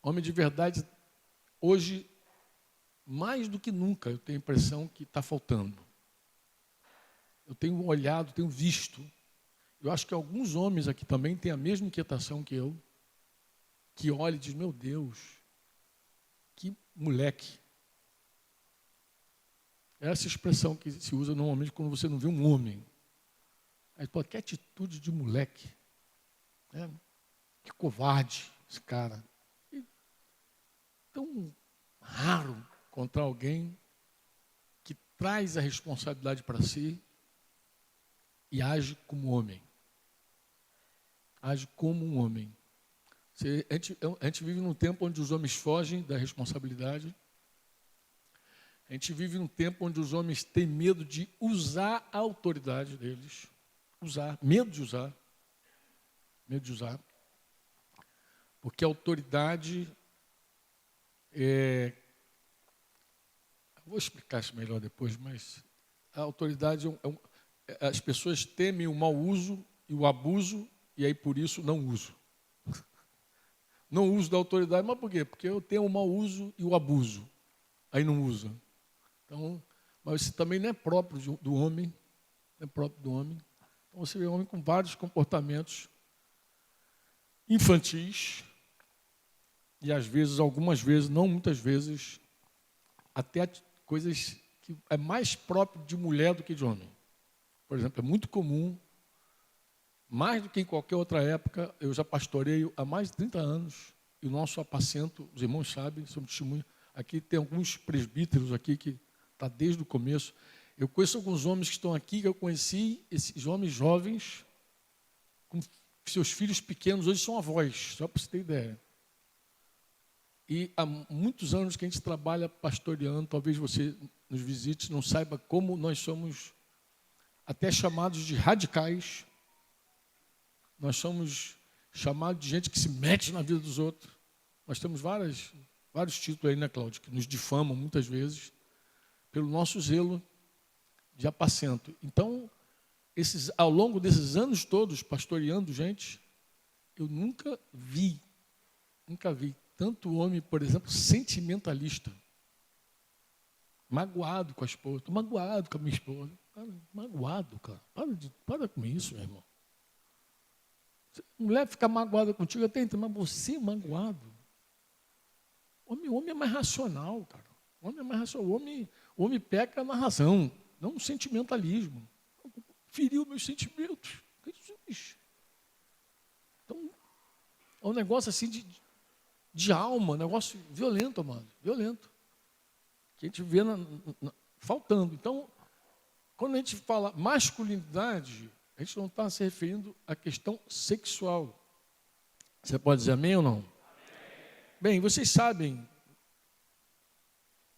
Homem de verdade, hoje, mais do que nunca, eu tenho a impressão que está faltando. Eu tenho olhado, tenho visto. Eu acho que alguns homens aqui também têm a mesma inquietação que eu, que olha e diz, meu Deus, que moleque. É essa expressão que se usa normalmente quando você não vê um homem. Aí, pô, que atitude de moleque. Né? Que covarde esse cara. E tão raro encontrar alguém que traz a responsabilidade para si e age como homem. Age como um homem. A gente vive num tempo onde os homens fogem da responsabilidade. A gente vive num tempo onde os homens têm medo de usar a autoridade deles. Medo de usar. Medo de usar. Porque a autoridade vou explicar isso melhor depois, mas a autoridade as pessoas temem o mau uso e o abuso, e aí por isso não uso. Não uso da autoridade, mas por quê? Porque eu tenho o mau uso e o abuso. Aí não usa. Então, mas isso também não é próprio do homem. Não é próprio do homem. Então você vê um homem com vários comportamentos infantis, e às vezes, algumas vezes, não muitas vezes, até coisas que é mais próprio de mulher do que de homem. Por exemplo, é muito comum, mais do que em qualquer outra época, eu já pastoreio há mais de 30 anos, e o nosso apacento, os irmãos sabem, somos testemunhas, aqui tem alguns presbíteros aqui que está desde o começo. Eu conheço alguns homens que estão aqui, que eu conheci, esses homens jovens, com seus filhos pequenos, hoje são avós, só para você ter ideia. E há muitos anos que a gente trabalha pastoreando, talvez você nos visite, não saiba como nós somos até chamados de radicais. Nós somos chamados de gente que se mete na vida dos outros. Nós temos vários títulos aí, né, Cláudio, que nos difamam muitas vezes pelo nosso zelo de apacento. Então, ao longo desses anos todos, pastoreando gente, eu nunca vi tanto homem, por exemplo, sentimentalista, magoado com a esposa. Estou magoado com a minha esposa. Cara, magoado, cara. Para com isso, meu irmão. Mulher fica magoada contigo, até então, mas você magoado. O homem é mais racional, cara. O homem é mais racional. O homem peca na razão, não no sentimentalismo. Feriu meus sentimentos. Jesus. Então, é um negócio assim de alma, um negócio violento, amado, violento. Que a gente vê faltando. Então, quando a gente fala masculinidade, a gente não está se referindo à questão sexual. Você pode dizer amém ou não? Amém. Bem, vocês sabem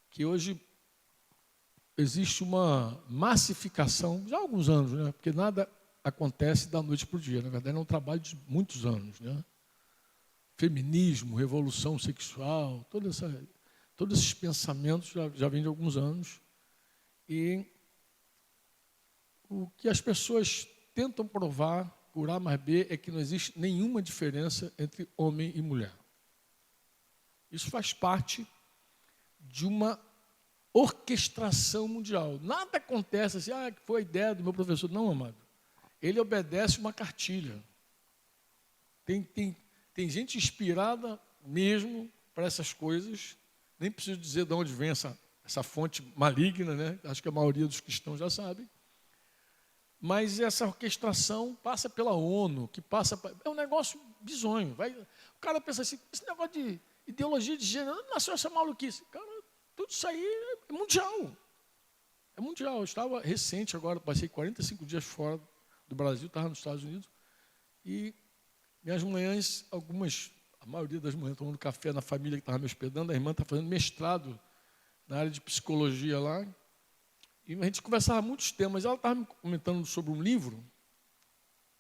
que hoje existe uma massificação, já há alguns anos, né? Porque nada acontece da noite para o dia. Na verdade, é um trabalho de muitos anos, né? Feminismo, revolução sexual, todos esses pensamentos já vêm de alguns anos. E o que as pessoas tentam provar, por A mais B, é que não existe nenhuma diferença entre homem e mulher. Isso faz parte de uma orquestração mundial. Nada acontece assim, que foi a ideia do meu professor. Não, amado. Ele obedece uma cartilha. Tem gente inspirada mesmo para essas coisas. Nem preciso dizer de onde vem essa fonte maligna, né? Acho que a maioria dos cristãos já sabe. Mas essa orquestração passa pela ONU, é um negócio bizonho. O cara pensa assim, esse negócio de ideologia de gênero, não nasceu essa maluquice. Cara, tudo isso aí é mundial. É mundial. Eu estava recente agora, passei 45 dias fora do Brasil, estava nos Estados Unidos, e minhas manhãs, a maioria das manhãs, tomando café na família que estava me hospedando, a irmã está fazendo mestrado na área de psicologia lá, e a gente conversava muitos temas. Ela estava me comentando sobre um livro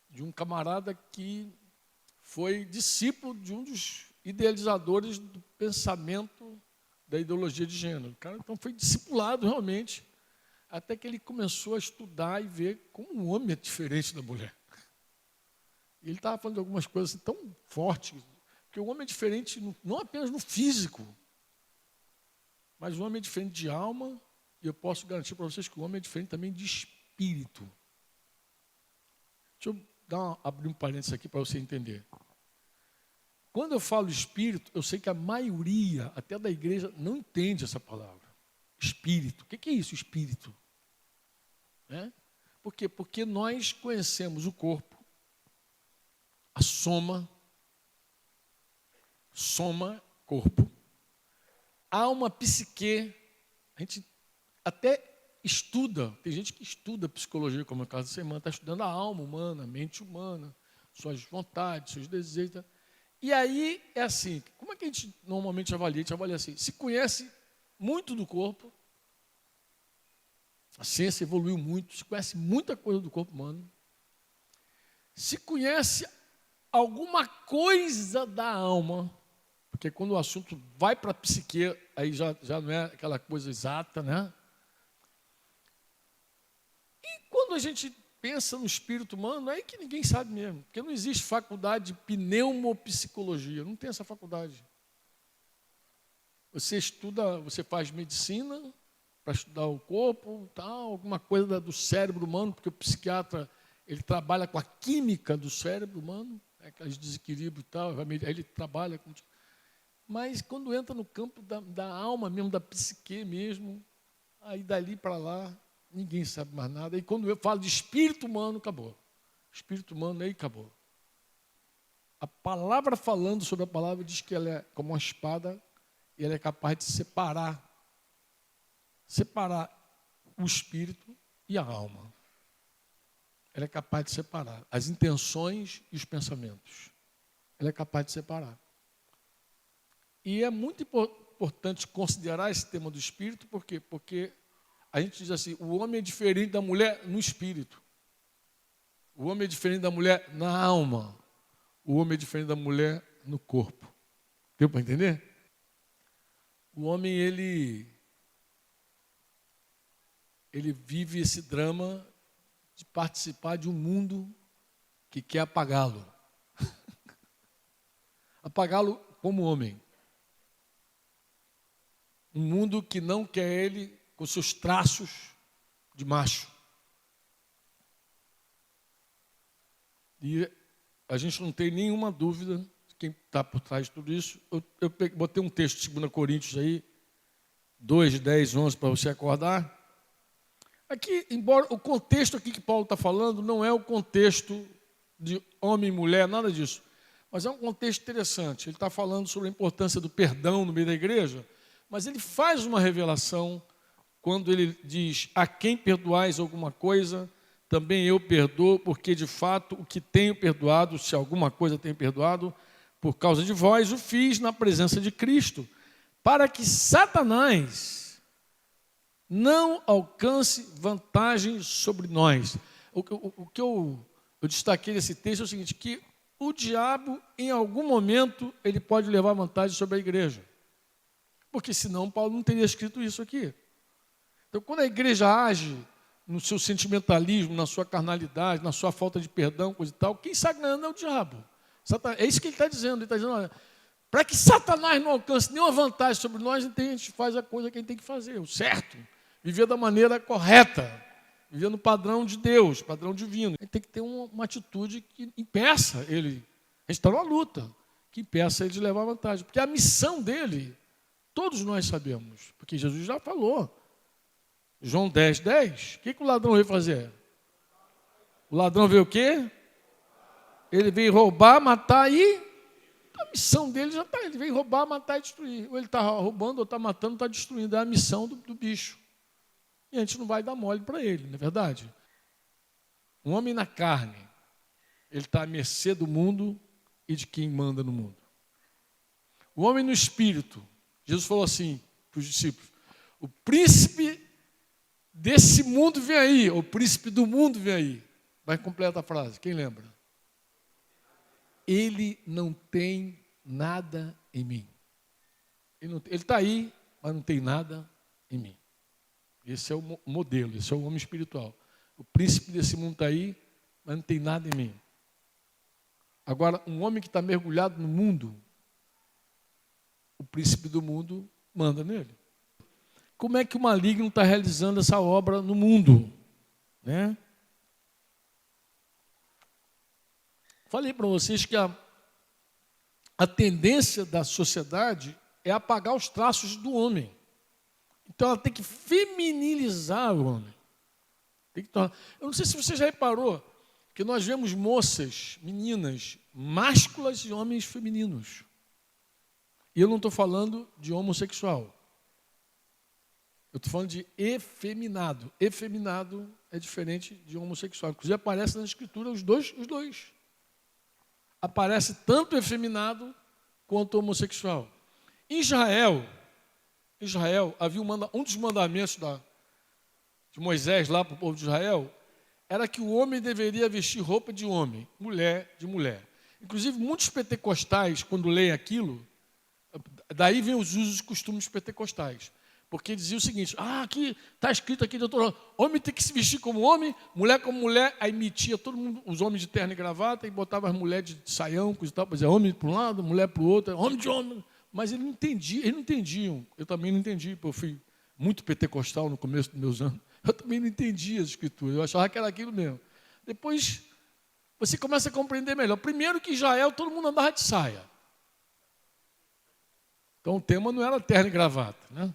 de um camarada que foi discípulo de um dos idealizadores do pensamento da ideologia de gênero. O cara, então, foi discipulado realmente, até que ele começou a estudar e ver como um homem é diferente da mulher. E ele estava falando de algumas coisas assim, tão fortes, Porque o homem é diferente não apenas no físico, mas o homem é diferente de alma, e eu posso garantir para vocês que o homem é diferente também de espírito. Deixa eu abrir um parênteses aqui para você entender. Quando eu falo espírito, eu sei que a maioria, até da igreja, não entende essa palavra. Espírito. O que é isso, espírito? Por quê? Porque nós conhecemos o corpo, a soma, corpo, alma, psique. A gente até estuda, tem gente que estuda psicologia, como é o caso dessa irmã, está estudando a alma humana, a mente humana, suas vontades, seus desejos. E aí é assim, como é que a gente normalmente avalia? A gente avalia assim, se conhece muito do corpo, a ciência evoluiu muito, se conhece muita coisa do corpo humano, se conhece alguma coisa da alma, porque quando o assunto vai para a psique, aí já não é aquela coisa exata, né? E quando a gente pensa no espírito humano, é aí que ninguém sabe mesmo, porque não existe faculdade de pneumopsicologia, não tem essa faculdade. Você estuda, você faz medicina para estudar o corpo, tal, alguma coisa do cérebro humano, porque o psiquiatra ele trabalha com a química do cérebro humano, aqueles desequilíbrios e tal, aí ele trabalha com... Mas quando entra no campo da alma mesmo, da psique mesmo, aí dali para lá, ninguém sabe mais nada. E quando eu falo de espírito humano, acabou. Espírito humano, aí acabou. A palavra falando sobre a palavra diz que ela é como uma espada e ela é capaz de separar o espírito e a alma. Ela é capaz de separar as intenções e os pensamentos. Ela é capaz de separar. E é muito importante considerar esse tema do espírito, por quê? Porque a gente diz assim, o homem é diferente da mulher no espírito. O homem é diferente da mulher na alma. O homem é diferente da mulher no corpo. Deu para entender? O homem, ele vive esse drama de participar de um mundo que quer apagá-lo. Apagá-lo como homem. Um mundo que não quer ele com seus traços de macho. E a gente não tem nenhuma dúvida de quem está por trás de tudo isso. Eu botei um texto de 2 Coríntios aí, 2, 10, 11, para você acordar. Aqui, embora o contexto aqui que Paulo está falando não é o contexto de homem e mulher, nada disso. Mas é um contexto interessante. Ele está falando sobre a importância do perdão no meio da igreja, mas ele faz uma revelação quando ele diz, a quem perdoais alguma coisa, também eu perdoo, porque de fato o que tenho perdoado, se alguma coisa tenho perdoado, por causa de vós, o fiz na presença de Cristo, para que Satanás não alcance vantagem sobre nós. O que eu destaquei nesse texto é o seguinte, que o diabo, em algum momento, ele pode levar vantagem sobre a igreja. Porque senão Paulo não teria escrito isso aqui. Então, quando a igreja age no seu sentimentalismo, na sua carnalidade, na sua falta de perdão, coisa e tal, quem está ganhando é o diabo. É isso que ele está dizendo. Ele está dizendo, olha, para que Satanás não alcance nenhuma vantagem sobre nós, então a gente faz a coisa que a gente tem que fazer, o certo. Viver da maneira correta. Viver no padrão de Deus, padrão divino. A gente tem que ter uma atitude que impeça ele. A gente está numa luta, que impeça ele de levar vantagem. Porque a missão dele, todos nós sabemos, porque Jesus já falou. João 10, 10. O que o ladrão veio fazer? O ladrão veio o quê? Ele veio roubar, matar e... A missão dele já está. Ele veio roubar, matar e destruir. Ou ele está roubando, ou está matando, ou está destruindo. É a missão do bicho. E a gente não vai dar mole para ele, não é verdade? Um homem na carne, ele está à mercê do mundo e de quem manda no mundo. O homem no espírito, Jesus falou assim para os discípulos, o príncipe desse mundo vem aí, o príncipe do mundo vem aí. Vai completa a frase, quem lembra? Ele não tem nada em mim. Ele está aí, mas não tem nada em mim. Esse é o modelo, esse é o homem espiritual. O príncipe desse mundo está aí, mas não tem nada em mim. Agora, um homem que está mergulhado no mundo, o príncipe do mundo manda nele. Como é que o maligno está realizando essa obra no mundo? Né? Falei para vocês que a tendência da sociedade é apagar os traços do homem. Então ela tem que feminilizar o homem. Tem que tornar... Eu não sei se você já reparou que nós vemos moças, meninas, másculas e homens femininos. E eu não estou falando de homossexual. Eu estou falando de efeminado. Efeminado é diferente de homossexual. Inclusive aparece na Escritura os dois. Aparece tanto efeminado quanto homossexual. Em Israel havia um dos mandamentos de Moisés lá para o povo de Israel, era que o homem deveria vestir roupa de homem, mulher de mulher. Inclusive, muitos pentecostais, quando leem aquilo, daí vem os usos e costumes pentecostais. Porque dizia o seguinte, aqui está escrito aqui, doutor, homem tem que se vestir como homem, mulher como mulher, aí metia todo mundo, os homens de terno e gravata, e botava as mulheres de saião, coisa e tal, para dizer homem para um lado, mulher para o outro, homem de homem. Mas eles não entendiam, eu também não entendi, porque eu fui muito pentecostal no começo dos meus anos, eu também não entendia as escrituras, eu achava que era aquilo mesmo. Depois, você começa a compreender melhor. Primeiro que em Israel todo mundo andava de saia. Então o tema não era terno e gravata, né?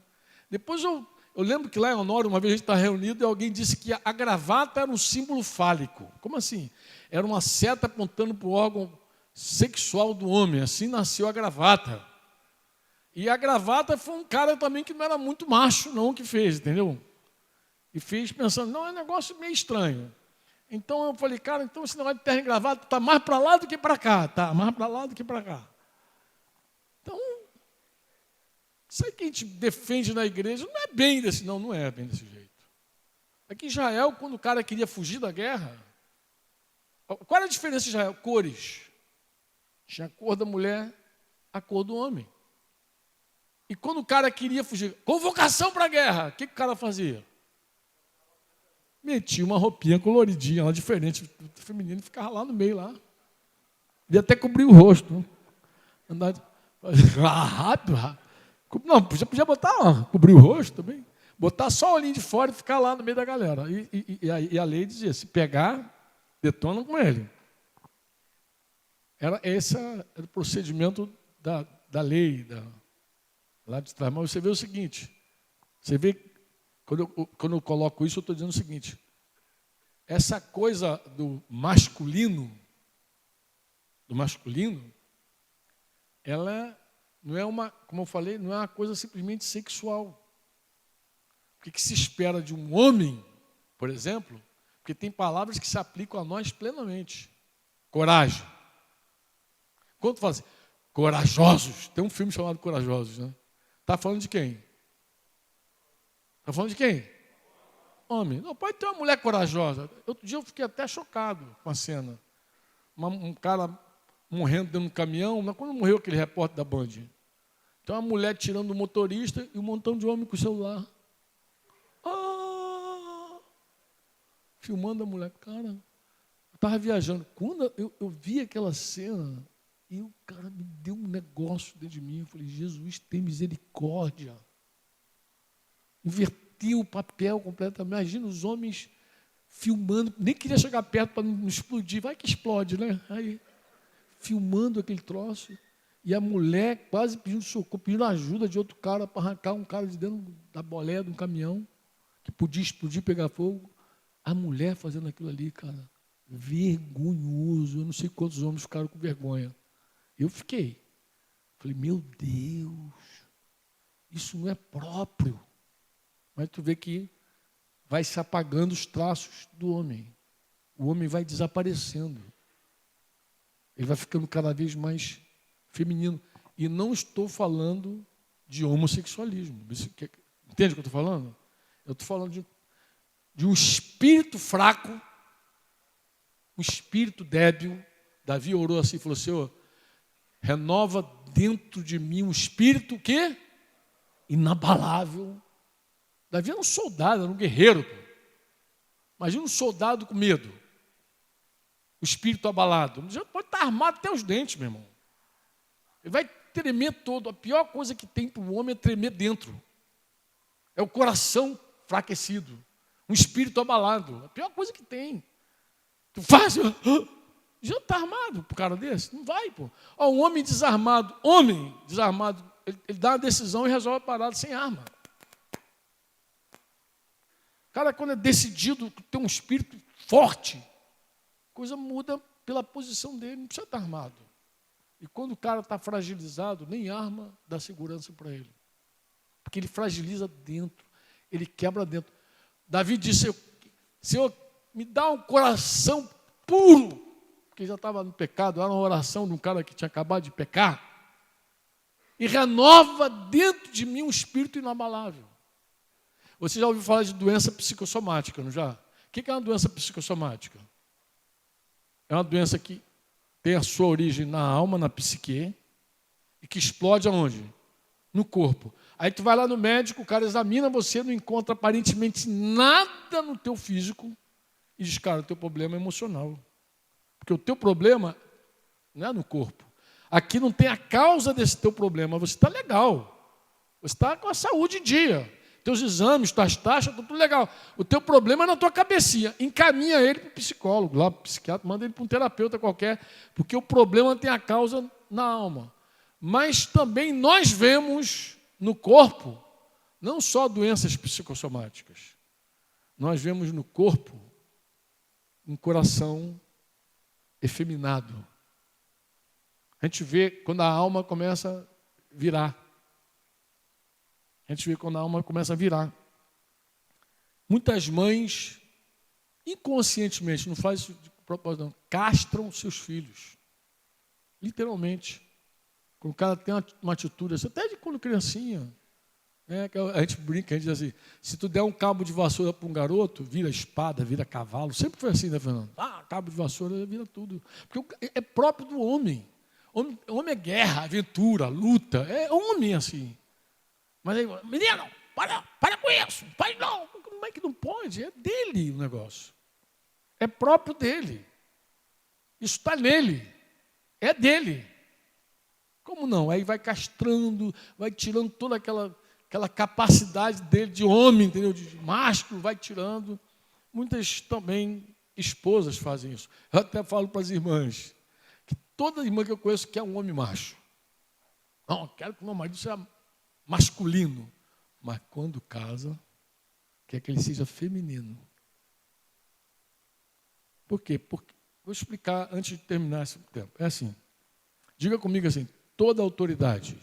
Depois eu lembro que lá em Honório, uma vez a gente estava reunido e alguém disse que a gravata era um símbolo fálico. Como assim? Era uma seta apontando para o órgão sexual do homem. Assim nasceu a gravata. E a gravata foi um cara também que não era muito macho, não, que fez, entendeu? E fez pensando, não, é um negócio meio estranho. Então eu falei, cara, então esse negócio de terno e gravata está mais para lá do que para cá. Tá, mais para lá do que para cá. Então, isso aí que a gente defende na igreja não é bem desse, não é bem desse jeito. Aqui em Israel, quando o cara queria fugir da guerra, qual era a diferença de Israel? Cores. Tinha a cor da mulher, a cor do homem. E quando o cara queria fugir, convocação para a guerra, o que o cara fazia? Metia uma roupinha coloridinha, lá diferente, feminino, e ficava lá no meio, lá. Podia até cobrir o rosto. Andar rápido. Não, podia botar, cobrir o rosto também. Botar só o olhinho de fora e ficar lá no meio da galera. E a lei dizia, se pegar, detona com ele. Esse era o procedimento da lei, lá de trás. Mas você vê o seguinte, você vê, quando eu coloco isso, eu estou dizendo o seguinte, essa coisa do masculino, ela não é uma, como eu falei, não é uma coisa simplesmente sexual. O que se espera de um homem, por exemplo, porque tem palavras que se aplicam a nós plenamente. Coragem. Quando fala assim, corajosos, tem um filme chamado Corajosos, né? Está falando de quem? Está falando de quem? Homem. Não, pode ter uma mulher corajosa. Outro dia eu fiquei até chocado com a cena. Um cara morrendo dentro de um caminhão, mas quando morreu aquele repórter da Band. Então a mulher tirando o motorista e um montão de homem com o celular. Filmando a mulher. Cara, eu estava viajando. Quando eu vi aquela cena, e o cara me deu um negócio dentro de mim. Eu falei, Jesus, tem misericórdia. Invertiu o papel completamente. Imagina os homens filmando, nem queria chegar perto para não explodir. Vai que explode, né? Aí, filmando aquele troço. E a mulher quase pedindo socorro, pedindo ajuda de outro cara para arrancar um cara de dentro da boleia de um caminhão, que podia explodir, pegar fogo. A mulher fazendo aquilo ali, cara, vergonhoso. Eu não sei quantos homens ficaram com vergonha. Eu fiquei. Falei, meu Deus, isso não é próprio. Mas tu vê que vai se apagando os traços do homem. O homem vai desaparecendo. Ele vai ficando cada vez mais feminino. E não estou falando de homossexualismo. Entende o que eu estou falando? Eu estou falando de um espírito fraco, um espírito débil. Davi orou assim e falou, Senhor, renova dentro de mim um espírito que inabalável. Davi era um soldado, era um guerreiro. Imagina um soldado com medo. O espírito abalado. Já pode estar armado até os dentes, meu irmão. Ele vai tremer todo. A pior coisa que tem para o homem é tremer dentro. É o coração enfraquecido, um espírito abalado. A pior coisa que tem. Tu faz, já está armado para um cara desse? Não vai, pô. Ó, um homem desarmado, ele dá uma decisão e resolve a parada sem arma. O cara, quando é decidido, tem um espírito forte, a coisa muda pela posição dele, não precisa estar armado. E quando o cara está fragilizado, nem arma dá segurança para ele. Porque ele fragiliza dentro, ele quebra dentro. Davi disse, Senhor, me dá um coração puro, porque já estava no pecado, era uma oração de um cara que tinha acabado de pecar, e renova dentro de mim um espírito inabalável. Você já ouviu falar de doença psicossomática, não já? O que é uma doença psicossomática? É uma doença que tem a sua origem na alma, na psique, e que explode aonde? No corpo. Aí tu vai lá no médico, o cara examina você, não encontra aparentemente nada no teu físico, e diz, cara, o teu problema é emocional. Porque o teu problema não é no corpo. Aqui não tem a causa desse teu problema, você está legal. Você está com a saúde em dia. Teus exames, tuas taxas, está tudo legal. O teu problema é na tua cabecinha. Encaminha ele para o psicólogo, lá para o psiquiatra, manda ele para um terapeuta qualquer, porque o problema tem a causa na alma. Mas também nós vemos no corpo, não só doenças psicossomáticas, nós vemos no corpo um coração efeminado. A gente vê quando a alma começa a virar. A gente vê quando a alma começa a virar. Muitas mães, inconscientemente, não faz isso de propósito, não, castram seus filhos. Literalmente. Quando o cara tem uma atitude assim, até de quando criancinha. A gente brinca, a gente diz assim, se tu der um cabo de vassoura para um garoto, vira espada, vira cavalo. Sempre foi assim, né, Fernando? Cabo de vassoura vira tudo. Porque é próprio do homem. Homem é guerra, aventura, luta. É homem assim. Mas aí, menino, para com isso. Pai, não. Como é que não pode? É dele o negócio. É próprio dele. Isso está nele. É dele. Como não? Aí vai castrando, vai tirando toda aquela capacidade dele de homem, entendeu? De másculo, vai tirando. Muitas também esposas fazem isso. Eu até falo para as irmãs, que toda irmã que eu conheço quer um homem macho. Não, eu quero que o meu marido seja masculino. Mas quando casa, quer que ele seja feminino. Por quê? Porque, vou explicar antes de terminar esse tempo. É assim. Diga comigo assim, toda autoridade.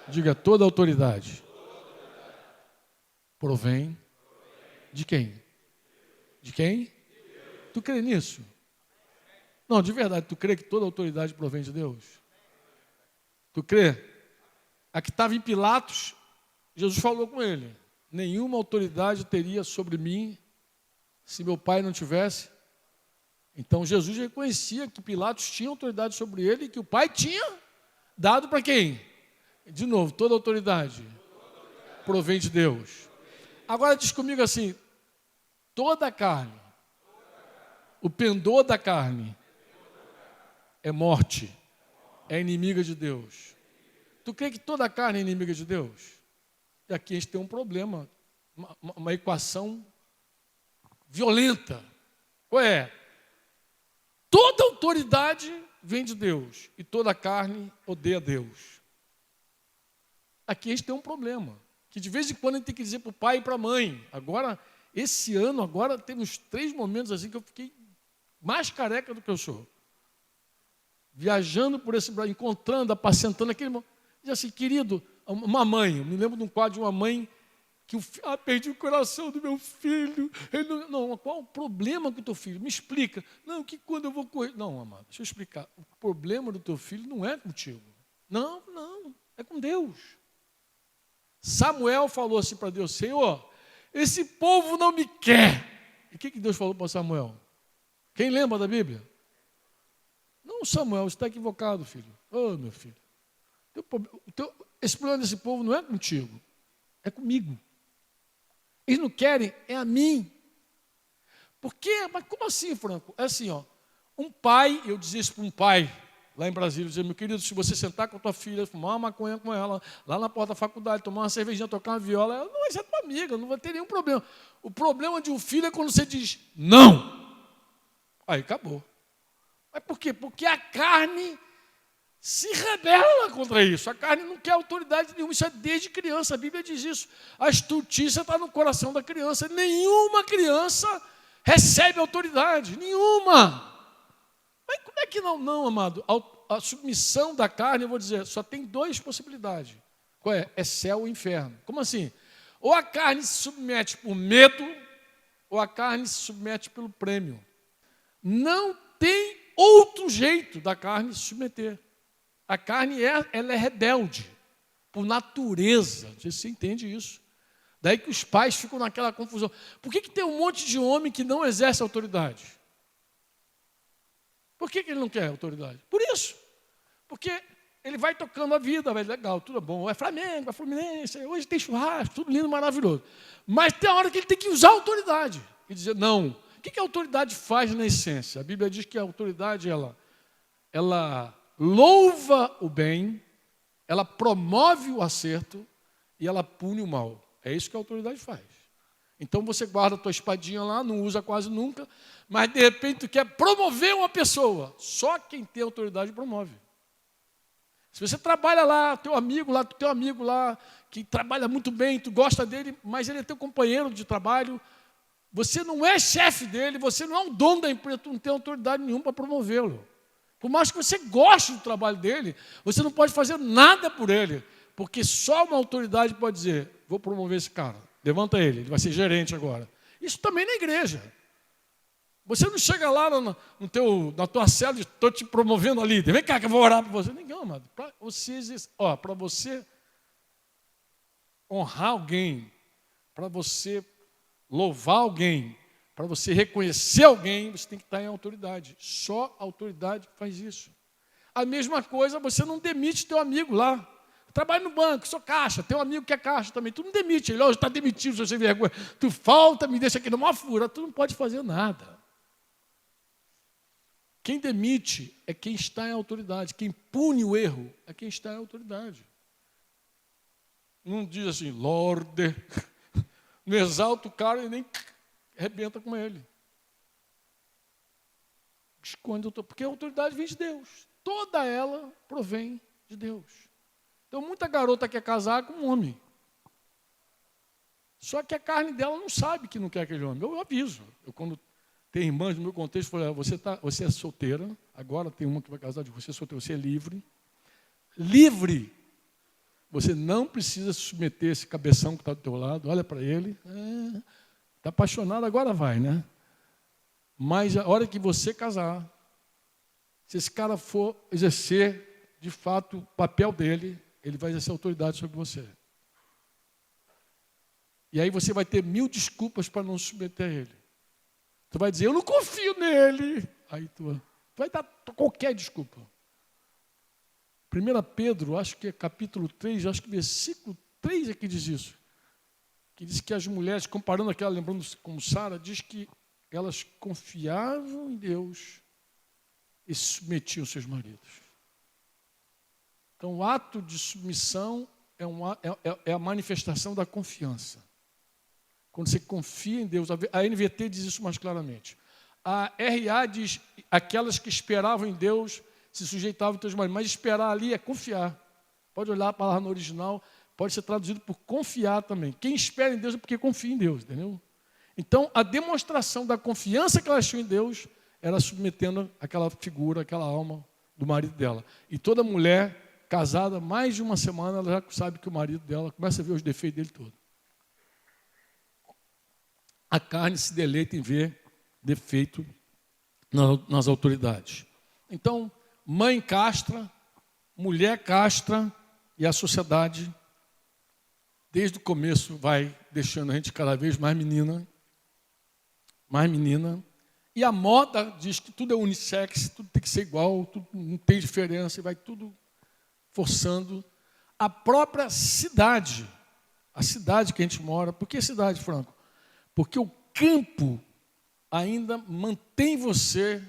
Diga, toda autoridade provém de quem? De quem? Tu crê nisso? Não, de verdade, tu crê que toda autoridade provém de Deus? Tu crê? A que estava em Pilatos, Jesus falou com ele, nenhuma autoridade teria sobre mim se meu pai não tivesse. Então Jesus reconhecia que Pilatos tinha autoridade sobre ele e que o pai tinha dado para quem? De novo, toda autoridade provém de Deus. Agora diz comigo assim, toda a carne, o pendor da carne é morte, é inimiga de Deus. Tu crê que toda a carne é inimiga de Deus? E aqui a gente tem um problema, uma equação violenta. Qual é? Toda autoridade vem de Deus e toda a carne odeia Deus. Aqui a gente tem um problema, que de vez em quando a gente tem que dizer para o pai e para a mãe. Agora, esse ano, tem uns 3 momentos assim que eu fiquei mais careca do que eu sou. Viajando por esse Brasil, encontrando, apacentando aquele irmão. Diz assim, querido, uma mãe, eu me lembro de um quadro de uma mãe que perdi o coração do meu filho. Não, qual o problema com o teu filho? Me explica. Não, que quando eu vou correr... Não, amado, deixa eu explicar. O problema do teu filho não é contigo. Não, é com Deus. Samuel falou assim para Deus, Senhor, esse povo não me quer. E o que Deus falou para Samuel? Quem lembra da Bíblia? Não, Samuel, você está equivocado, filho. Meu filho. Esse problema desse povo não é contigo, é comigo. Eles não querem, é a mim. Por quê? Mas como assim, Franco? É assim, um pai, eu dizia isso para um pai, lá em Brasília, dizia, meu querido, se você sentar com a tua filha, fumar uma maconha com ela, lá na porta da faculdade, tomar uma cervejinha, tocar uma viola, ela não vai ser tua amiga, não vai ter nenhum problema. O problema de um filho é quando você diz não. Aí acabou. Mas por quê? Porque a carne se rebela contra isso. A carne não quer autoridade nenhuma. Isso é desde criança. A Bíblia diz isso. A estultícia está no coração da criança. Nenhuma criança recebe autoridade. Nenhuma. Mas como é que não? Não, amado. A submissão da carne, eu vou dizer, só tem duas possibilidades. Qual é? É céu ou inferno. Como assim? Ou a carne se submete por medo, ou a carne se submete pelo prêmio. Não tem outro jeito da carne se submeter. A carne ela é rebelde, por natureza. Não sei se você entende isso. Daí que os pais ficam naquela confusão. Por que tem um monte de homem que não exerce autoridade? Por que ele não quer autoridade? Por isso. Porque ele vai tocando a vida, vai legal, tudo é bom. É Flamengo, é Fluminense, hoje tem churrasco, tudo lindo, maravilhoso. Mas tem a hora que ele tem que usar a autoridade. E dizer, não. O que a autoridade faz na essência? A Bíblia diz que a autoridade, ela louva o bem, ela promove o acerto e ela pune o mal. É isso que a autoridade faz. Então você guarda a tua espadinha lá, não usa quase nunca, mas de repente tu quer promover uma pessoa. Só quem tem autoridade promove. Se você trabalha lá, teu amigo lá, que trabalha muito bem, tu gosta dele, mas ele é teu companheiro de trabalho, você não é chefe dele, você não é o dono da empresa, tu não tem autoridade nenhuma para promovê-lo. Por mais que você goste do trabalho dele, você não pode fazer nada por ele, porque só uma autoridade pode dizer, vou promover esse cara, levanta ele vai ser gerente agora. Isso também na igreja. Você não chega lá na tua célula e estou te promovendo a líder, vem cá que eu vou orar por você. Ninguém, amado. Para você honrar alguém, para você louvar alguém, para você reconhecer alguém, você tem que estar em autoridade. Só a autoridade faz isso. A mesma coisa, você não demite teu amigo lá. Trabalho no banco, sou caixa, tem um amigo que é caixa também. Tu não demite ele, hoje está demitido, se você vergonha. Tu falta, me deixa aqui numa fura. Tu não pode fazer nada. Quem demite é quem está em autoridade. Quem pune o erro é quem está em autoridade. Não diz assim, Lorde. Não exalta o cara e nem arrebenta com ele. Esconde, porque a autoridade vem de Deus. Toda ela provém de Deus. Então, muita garota quer casar com um homem. Só que a carne dela não sabe que não quer aquele homem. Eu aviso. Quando tem irmãs no meu contexto, eu falo, você é solteira, agora tem uma que vai casar de você, é solteira, você é livre. Livre. Você não precisa se submeter a esse cabeção que está do teu lado, olha para ele. Está apaixonado, agora vai, né? Mas a hora que você casar, se esse cara for exercer, de fato, o papel dele, ele vai exercer autoridade sobre você. E aí você vai ter 1000 desculpas para não se submeter a ele. Tu vai dizer, eu não confio nele. Aí tu vai dar qualquer desculpa. 1 Pedro, acho que é capítulo 3, acho que versículo 3 é que diz isso. Que diz que as mulheres, comparando aquela, lembrando como Sara, diz que elas confiavam em Deus e se submetiam aos seus maridos. Então, o ato de submissão é a manifestação da confiança. Quando você confia em Deus, a NVT diz isso mais claramente. A RA diz, aquelas que esperavam em Deus se sujeitavam aos teus maridos. Mas esperar ali é confiar. Pode olhar a palavra no original, pode ser traduzido por confiar também. Quem espera em Deus é porque confia em Deus, entendeu? Então, a demonstração da confiança que elas tinham em Deus era submetendo aquela figura, aquela alma do marido dela. E toda mulher casada, mais de uma semana, ela já sabe que o marido dela começa a ver os defeitos dele todo. A carne se deleita em ver defeito nas autoridades. Então, mãe castra, mulher castra, e a sociedade, desde o começo, vai deixando a gente cada vez mais menina. E a moda diz que tudo é unissex, tudo tem que ser igual, tudo não tem diferença, e vai tudo forçando. A própria cidade, a cidade que a gente mora. Por que cidade, Franco? Porque o campo ainda mantém você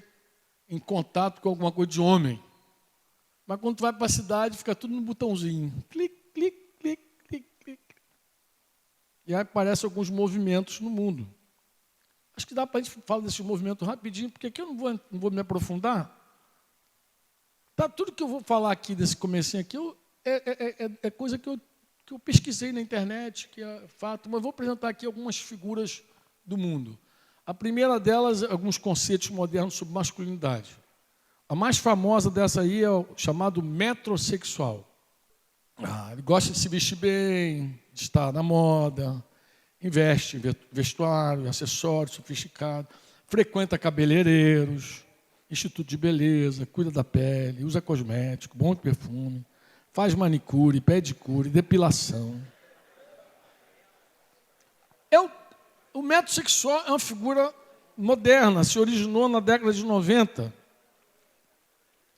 em contato com alguma coisa de homem. Mas quando tu vai para a cidade, fica tudo no botãozinho. Clique, clique, clique, clique, clique. E aí aparecem alguns movimentos no mundo. Acho que dá para a gente falar desses movimentos rapidinho, porque aqui eu não vou me aprofundar. Tá, tudo que eu vou falar aqui desse comecinho aqui é coisa que eu pesquisei na internet, que é fato, mas vou apresentar aqui algumas figuras do mundo. A primeira delas, alguns conceitos modernos sobre masculinidade. A mais famosa dessa aí é o chamado metrosexual. Ele gosta de se vestir bem, de estar na moda, investe em vestuário, acessórios sofisticados, frequenta cabeleireiros, instituto de beleza, cuida da pele, usa cosmético, bom perfume, faz manicure, pedicure, depilação. O metrosexual é uma figura moderna, se originou na década de 90.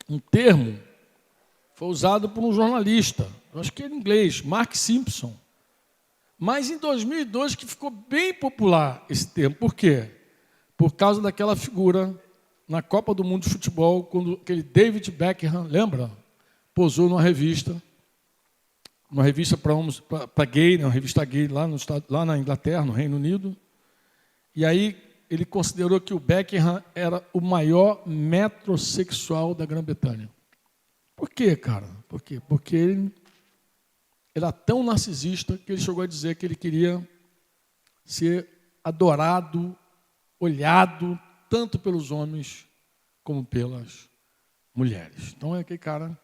Um termo foi usado por um jornalista, eu acho que era inglês, Mark Simpson. Mas em 2002 que ficou bem popular esse termo. Por quê? Por causa daquela figura na Copa do Mundo de Futebol, quando aquele David Beckham, lembra? Posou numa revista para gay, uma revista gay lá na Inglaterra, no Reino Unido. E aí ele considerou que o Beckham era o maior metrosexual da Grã-Bretanha. Por quê, cara? Por quê? Porque ele era tão narcisista que ele chegou a dizer que ele queria ser adorado, olhado, tanto pelos homens como pelas mulheres. Então é aquele cara,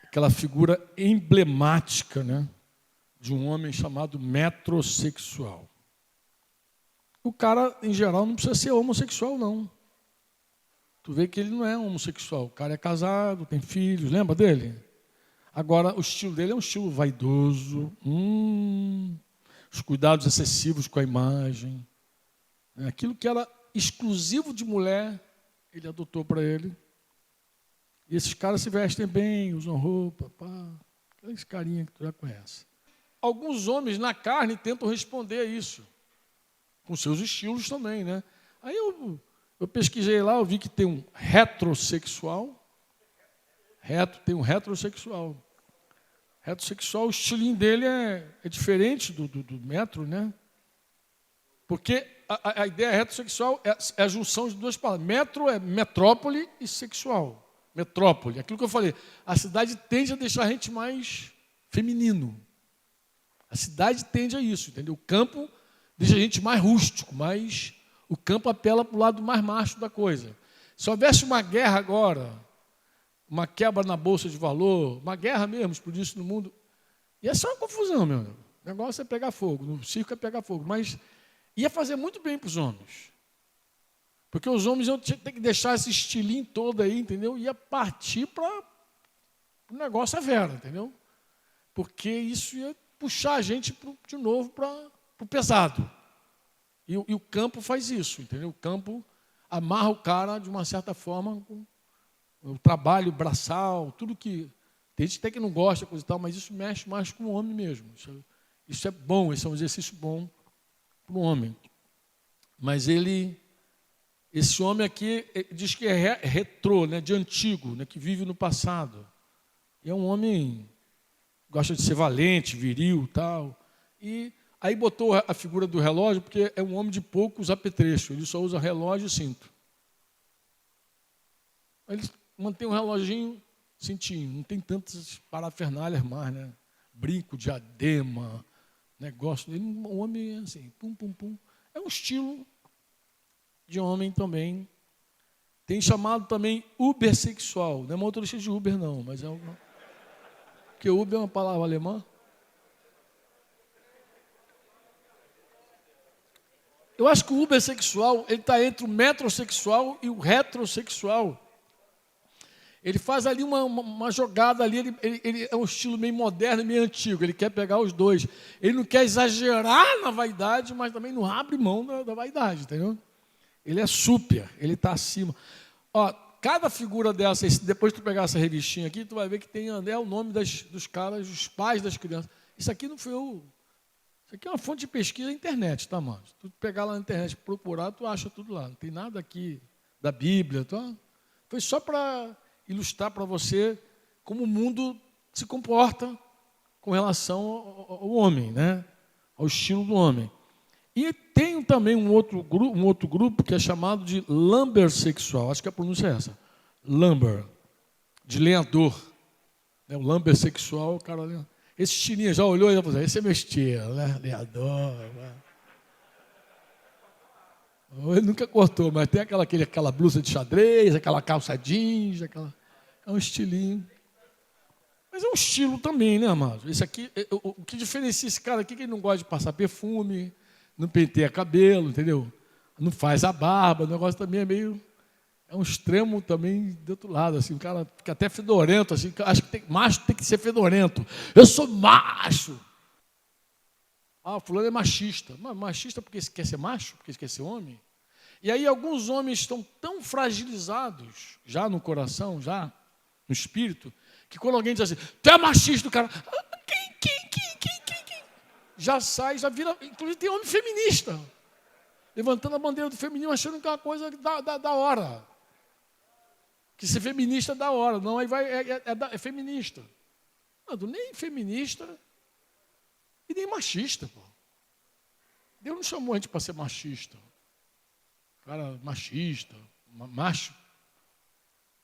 aquela figura emblemática, né, de um homem chamado metrosexual. O cara, em geral, não precisa ser homossexual, não. Tu vê que ele não é homossexual. O cara é casado, tem filhos, lembra dele? Agora, o estilo dele é um estilo vaidoso, os cuidados excessivos com a imagem. Aquilo que era exclusivo de mulher, ele adotou para ele. E esses caras se vestem bem, usam roupa, aqueles carinha que tu já conhece. Alguns homens na carne tentam responder a isso, com seus estilos também, né? Aí eu pesquisei lá, eu vi que tem um heterossexual. Tem um heterossexual. Heterossexual, o estilinho dele é diferente do metro, né? Porque a ideia heterossexual é a junção de duas palavras. Metro é metrópole e sexual. Metrópole, aquilo que eu falei. A cidade tende a deixar a gente mais feminino. A cidade tende a isso, entendeu? O campo deixa a gente mais rústico, mas o campo apela para o lado mais macho da coisa. Se houvesse uma guerra agora, uma quebra na bolsa de valor, uma guerra mesmo, explodisse no mundo, ia ser uma confusão, meu amigo. O negócio é pegar fogo, no circo é pegar fogo, mas ia fazer muito bem para os homens. Porque os homens iam ter que deixar esse estilinho todo aí, entendeu? Ia partir para o negócio a vera, entendeu? Porque isso ia puxar a gente de novo para o pesado. E o campo faz isso, entendeu? O campo amarra o cara de uma certa forma com o trabalho braçal, tudo que... Tem gente até que não gosta, coisa e tal, mas isso mexe mais com o homem mesmo. Isso é bom, esse é um exercício bom para o homem. Mas esse homem aqui diz que é retrô, né, de antigo, né, que vive no passado. E é um homem que gosta de ser valente, viril, tal. E aí botou a figura do relógio, porque é um homem de poucos apetrechos. Ele só usa relógio e cinto. Ele mantém um reloginho, cintinho. Não tem tantas parafernálias mais, né? Brinco, diadema, negócio. Ele, um homem assim, pum, pum, pum. É um estilo de homem também. Tem chamado também ubersexual. Não é motorista de Uber, não, mas é uma... Porque Uber é uma palavra alemã. Eu acho que o ubersexual está entre o metrosexual e o heterossexual. Ele faz ali uma jogada ali, ele é um estilo meio moderno e meio antigo, ele quer pegar os dois. Ele não quer exagerar na vaidade, mas também não abre mão da vaidade, entendeu? Ele é super, ele está acima. Ó, cada figura dessa, depois que tu pegar essa revistinha aqui, tu vai ver que tem o nome dos caras, os pais das crianças. Isso aqui não foi Isso aqui é uma fonte de pesquisa na internet, tá, mano? Se tu pegar lá na internet e procurar, tu acha tudo lá. Não tem nada aqui da Bíblia, tá? Foi só para ilustrar para você como o mundo se comporta com relação ao homem, né? Ao estilo do homem. E tem também um outro grupo que é chamado de lambersexual. Acho que a pronúncia é essa. Lamber, de lenhador. O lambersexual, o cara... Esse estilinho já olhou e já falou, esse é meu estilo, né? Lenhador. Ele nunca cortou, mas tem aquela blusa de xadrez, aquela calça jeans, é um estilinho. Mas é um estilo também, né, amado? Esse aqui, o que diferencia esse cara aqui é que ele não gosta de passar perfume, não penteia cabelo, entendeu? Não faz a barba, o negócio também é meio... É um extremo também do outro lado, assim, o cara fica até fedorento, assim, acho que macho tem que ser fedorento. Eu sou macho! Ah, o fulano é machista. Mas machista porque quer ser macho? Porque quer ser homem? E aí alguns homens estão tão fragilizados, já no coração, já no espírito, que quando alguém diz assim, tu é machista, o cara... Quem? Já sai, já vira... Inclusive tem homem feminista, levantando a bandeira do feminismo, achando que é uma coisa da hora. Que ser feminista é da hora. Não, aí vai, é feminista. Não, nem feminista e nem machista, pô. Deus não chamou a gente para ser machista. Cara machista, macho,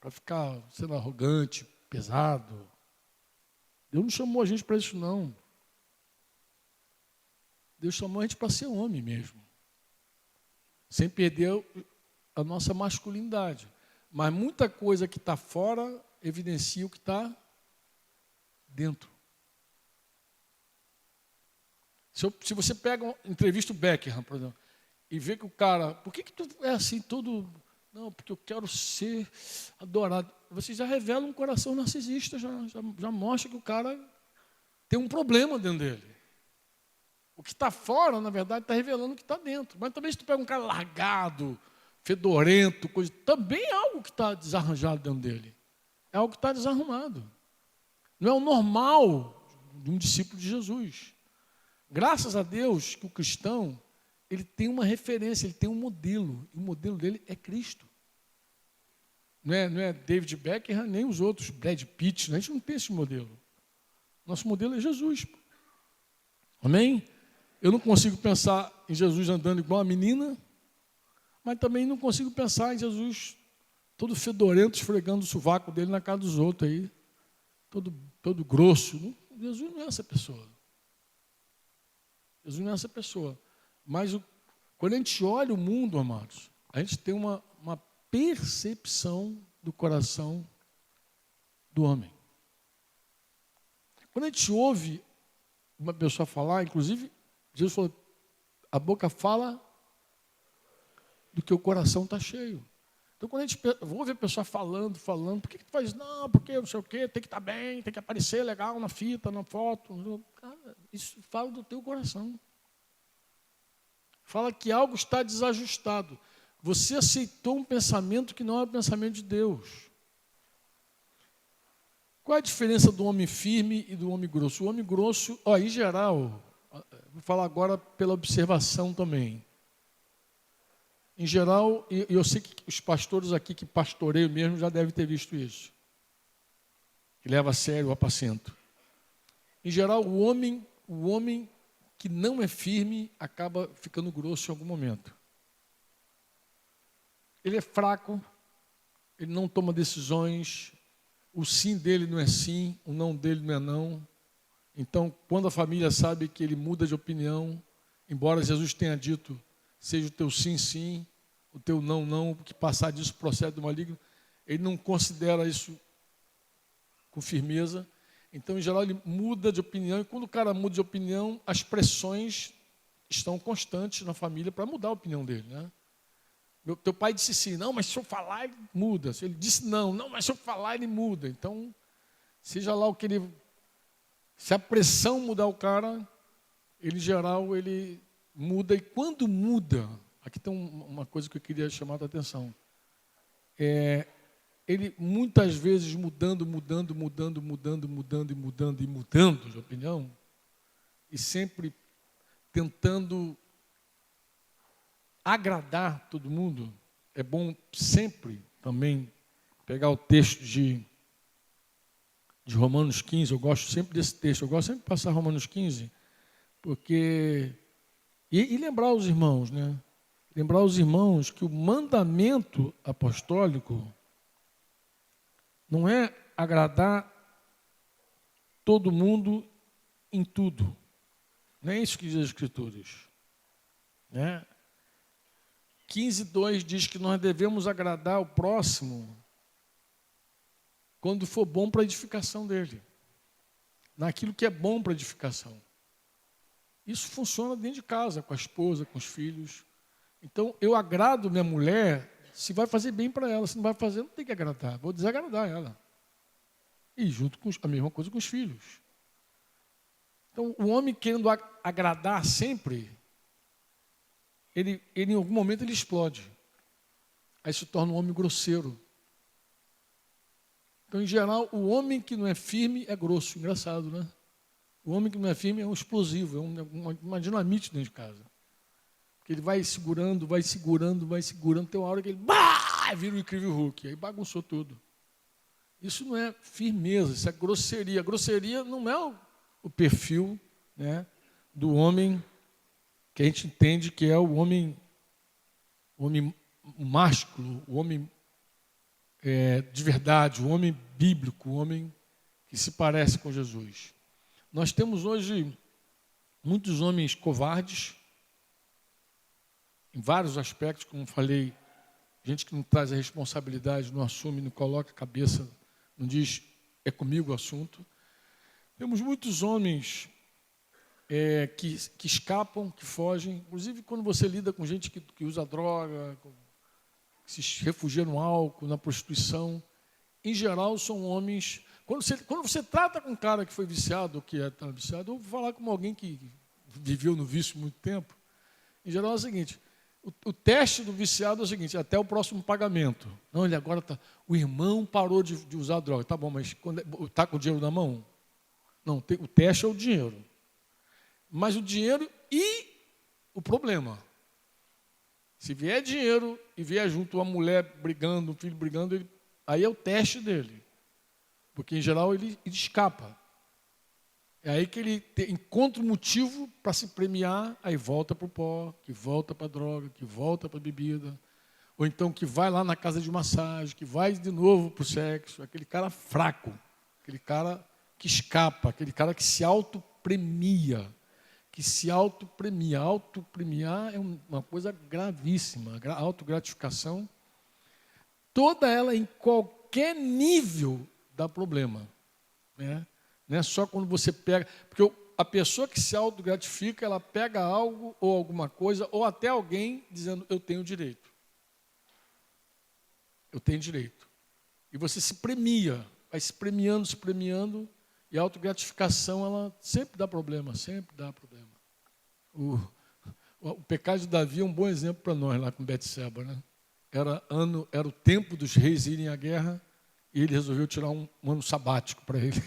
para ficar sendo arrogante, pesado. Deus não chamou a gente para isso, não. Deus chamou a gente para ser homem mesmo. Sem perder a nossa masculinidade. Mas muita coisa que está fora evidencia o que está dentro. Se você pega, entrevista o Beckham, por exemplo, e vê que o cara, por que tu é assim todo... Não, porque eu quero ser adorado. Você já revela um coração narcisista, já mostra que o cara tem um problema dentro dele. O que está fora, na verdade, está revelando o que está dentro. Mas também se tu pega um cara largado, fedorento, coisa, também é algo que está desarranjado dentro dele. É algo que está desarrumado. Não é o normal de um discípulo de Jesus. Graças a Deus que o cristão, ele tem uma referência, ele tem um modelo. E o modelo dele é Cristo. Não é David Beckham, nem os outros, Brad Pitt. A gente não tem esse modelo. Nosso modelo é Jesus. Amém? Eu não consigo pensar em Jesus andando igual a menina, mas também não consigo pensar em Jesus todo fedorento, esfregando o sovaco dele na cara dos outros aí, todo grosso. Jesus não é essa pessoa. Jesus não é essa pessoa. Mas quando a gente olha o mundo, amados, a gente tem uma percepção do coração do homem. Quando a gente ouve uma pessoa falar, inclusive, Jesus falou, a boca fala do que o coração está cheio. Então, quando a gente ouve a pessoa falando, por que tu faz? Não, porque não sei o quê, tem que estar bem, tem que aparecer legal na fita, na foto. Cara, isso fala do teu coração. Fala que algo está desajustado. Você aceitou um pensamento que não é o pensamento de Deus. Qual é a diferença do homem firme e do homem grosso? O homem grosso, em geral, vou falar agora pela observação também. Em geral, e eu sei que os pastores aqui que pastoreiam mesmo já devem ter visto isso. Que leva a sério o apacento. Em geral, o homem que não é firme acaba ficando grosso em algum momento. Ele é fraco, ele não toma decisões, o sim dele não é sim, o não dele não é não. Então, quando a família sabe que ele muda de opinião, embora Jesus tenha dito, seja o teu sim, sim, o teu não, não, que passar disso procede do maligno, ele não considera isso com firmeza. Então, em geral, ele muda de opinião, e quando o cara muda de opinião, as pressões estão constantes na família para mudar a opinião dele, né? Teu pai disse sim, não, mas se eu falar, ele muda. Se ele disse não, mas se eu falar, ele muda. Então, seja lá o que ele... Se a pressão mudar o cara, ele, em geral, ele muda. E quando muda, aqui tem uma coisa que eu queria chamar a atenção. Ele, muitas vezes, mudando de opinião, e sempre tentando agradar todo mundo, é bom sempre também pegar o texto de Romanos 15, eu gosto sempre desse texto, eu gosto sempre de passar Romanos 15, porque... E lembrar os irmãos, né? Lembrar os irmãos que o mandamento apostólico não é agradar todo mundo em tudo. Não é isso que diz as Escrituras. Né? 15:2 diz que nós devemos agradar o próximo quando for bom para a edificação dele. Naquilo que é bom para a edificação. Isso funciona dentro de casa, com a esposa, com os filhos. Então, eu agrado minha mulher se vai fazer bem para ela. Se não vai fazer, não tem que agradar. Vou desagradar ela. E junto com a mesma coisa com os filhos. Então, o homem querendo agradar sempre, ele em algum momento ele explode. Aí se torna um homem grosseiro. Então, em geral, o homem que não é firme é grosso. Engraçado, né? O homem que não é firme é um explosivo, é uma dinamite dentro de casa. Porque ele vai segurando, tem uma hora que ele vira o incrível Hulk, aí bagunçou tudo. Isso não é firmeza, isso é grosseria. A grosseria não é o perfil, né, do homem que a gente entende que é o homem másculo, o homem de verdade, o homem bíblico, o homem que se parece com Jesus. Nós temos hoje muitos homens covardes, em vários aspectos, como falei, gente que não traz a responsabilidade, não assume, não coloca a cabeça, não diz, é comigo o assunto. Temos muitos homens que escapam, que fogem, inclusive quando você lida com gente que usa droga, que se refugia no álcool, na prostituição, em geral são homens... Quando você trata com um cara que foi viciado, ou que é tão viciado, ou falar com alguém que viveu no vício muito tempo, em geral é o seguinte, o teste do viciado é o seguinte, até o próximo pagamento. Não, ele agora está... O irmão parou de usar droga. Tá bom, mas está com o dinheiro na mão? Não, o teste é o dinheiro. Mas o dinheiro e o problema. Se vier dinheiro e vier junto uma mulher brigando, um filho brigando, aí é o teste dele. Porque, em geral, ele escapa. É aí que ele encontra um motivo para se premiar, aí volta para o pó, que volta para a droga, que volta para a bebida. Ou então que vai lá na casa de massagem, que vai de novo para o sexo. Aquele cara fraco, aquele cara que escapa, aquele cara que se autopremia. Autopremiar é uma coisa gravíssima. A autogratificação, toda ela em qualquer nível dá problema. Né? Não é só quando você pega... Porque a pessoa que se autogratifica, ela pega algo ou alguma coisa, ou até alguém dizendo, eu tenho direito. Eu tenho direito. E você se premia, vai se premiando, e a autogratificação, ela sempre dá problema, sempre dá problema. O pecado de Davi é um bom exemplo para nós, lá com Betseba, né? Era o tempo dos reis irem à guerra, e ele resolveu tirar um ano sabático para ele.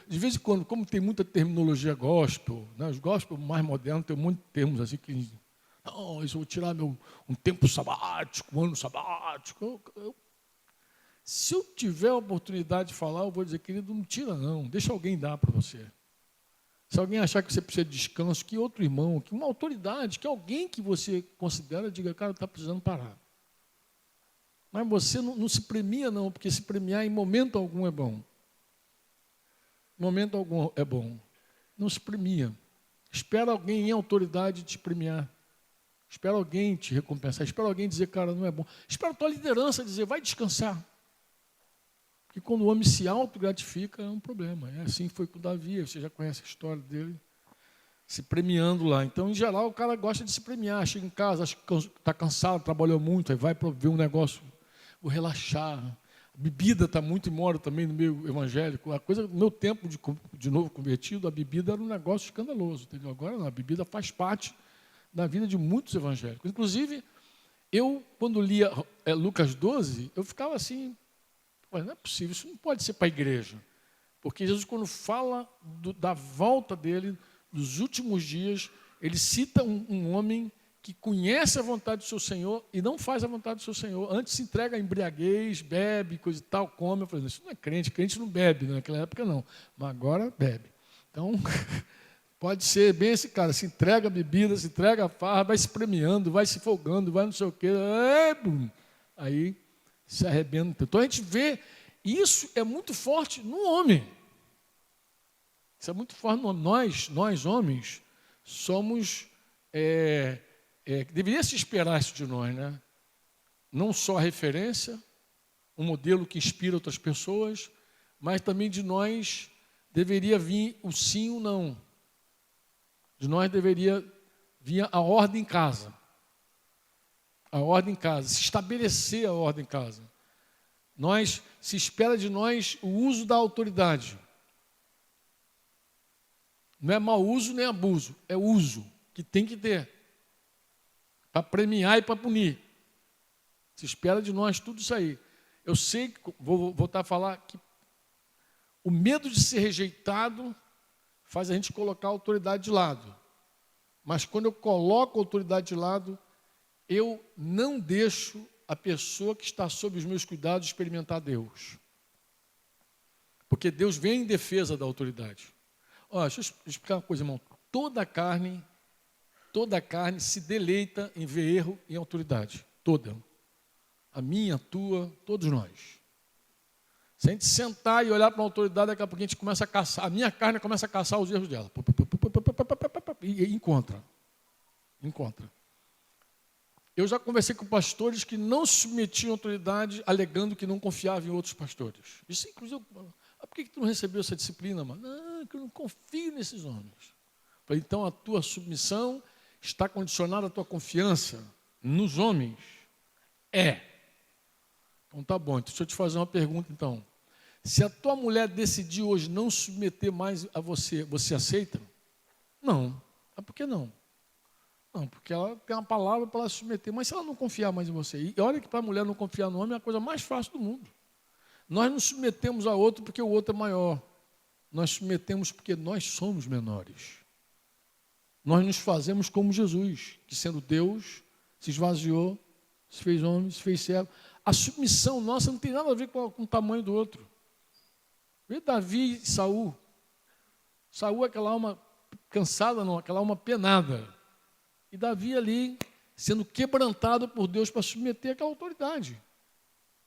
De vez em quando, como tem muita terminologia gospel, né, os gospel mais modernos tem muitos termos assim que... Não, eu vou tirar um tempo sabático, um ano sabático. Se eu tiver a oportunidade de falar, eu vou dizer, querido, não tira não, deixa alguém dar para você. Se alguém achar que você precisa de descanso, que outro irmão, que uma autoridade, que alguém que você considera, diga, cara, está precisando parar. Mas você não se premia não, porque se premiar em momento algum é bom. Momento algum é bom. Não se premia. Espera alguém em autoridade te premiar. Espera alguém te recompensar. Espera alguém dizer, cara, não é bom. Espera a tua liderança dizer, vai descansar. Porque quando o homem se autogratifica, é um problema. Assim foi com Davi, você já conhece a história dele, se premiando lá. Então, em geral, o cara gosta de se premiar. Chega em casa, acha que está cansado, trabalhou muito, aí vai para ver um negócio, vou relaxar. A bebida está muito em moda também no meio evangélico. A coisa, no meu tempo de novo convertido, a bebida era um negócio escandaloso. Entendeu? Agora não, a bebida faz parte da vida de muitos evangélicos. Inclusive, eu, quando lia Lucas 12, eu ficava assim, mas não é possível, isso não pode ser para a igreja. Porque Jesus, quando fala da volta dele, dos últimos dias, ele cita um homem que conhece a vontade do seu Senhor e não faz a vontade do seu Senhor. Antes se entrega a embriaguez, bebe, coisa e tal, come. Eu falei, isso não é crente, crente não bebe, naquela época não, mas agora bebe. Então, pode ser bem esse cara, se entrega a bebida, se entrega a farra, vai se premiando, vai se folgando, vai não sei o quê, aí se arrebenta. Então a gente vê, isso é muito forte no homem. Isso é muito forte no nós homens, somos... deveria se esperar isso de nós, né? Não só a referência, um modelo que inspira outras pessoas, mas também de nós deveria vir o sim ou não. De nós deveria vir a ordem em casa. A ordem em casa, se estabelecer a ordem em casa. Se espera de nós o uso da autoridade. Não é mau uso nem abuso, é uso que tem que ter. Para premiar e para punir. Se espera de nós tudo isso aí. Eu sei que, vou voltar a falar, que o medo de ser rejeitado faz a gente colocar a autoridade de lado. Mas quando eu coloco a autoridade de lado, eu não deixo a pessoa que está sob os meus cuidados experimentar Deus. Porque Deus vem em defesa da autoridade. Deixa eu explicar uma coisa, irmão. Toda a carne se deleita em ver erro e autoridade. Toda. A minha, a tua, todos nós. Se a gente sentar e olhar para a autoridade, daqui a pouco a gente começa a caçar. A minha carne começa a caçar os erros dela. E encontra. Eu já conversei com pastores que não se submetiam à autoridade, alegando que não confiavam em outros pastores. Isso, inclusive, por que tu não recebeu essa disciplina, mano? Não, que eu não confio nesses homens. Falei, então a tua submissão está condicionada à tua confiança nos homens? Então tá bom, então, deixa eu te fazer uma pergunta então. Se a tua mulher decidir hoje não submeter mais a você, você aceita? Não. Mas por que não? Não, porque ela tem uma palavra para ela se submeter. Mas se ela não confiar mais em você? E olha que para a mulher não confiar no homem é a coisa mais fácil do mundo. Nós não submetemos a outro porque o outro é maior. Nós submetemos porque nós somos menores. Nós nos fazemos como Jesus, que sendo Deus, se esvaziou, se fez homem, se fez servo. A submissão nossa não tem nada a ver com o tamanho do outro. Vê Davi e Saul. Saul é aquela alma cansada, não, aquela alma penada. E Davi ali, sendo quebrantado por Deus para submeter aquela autoridade.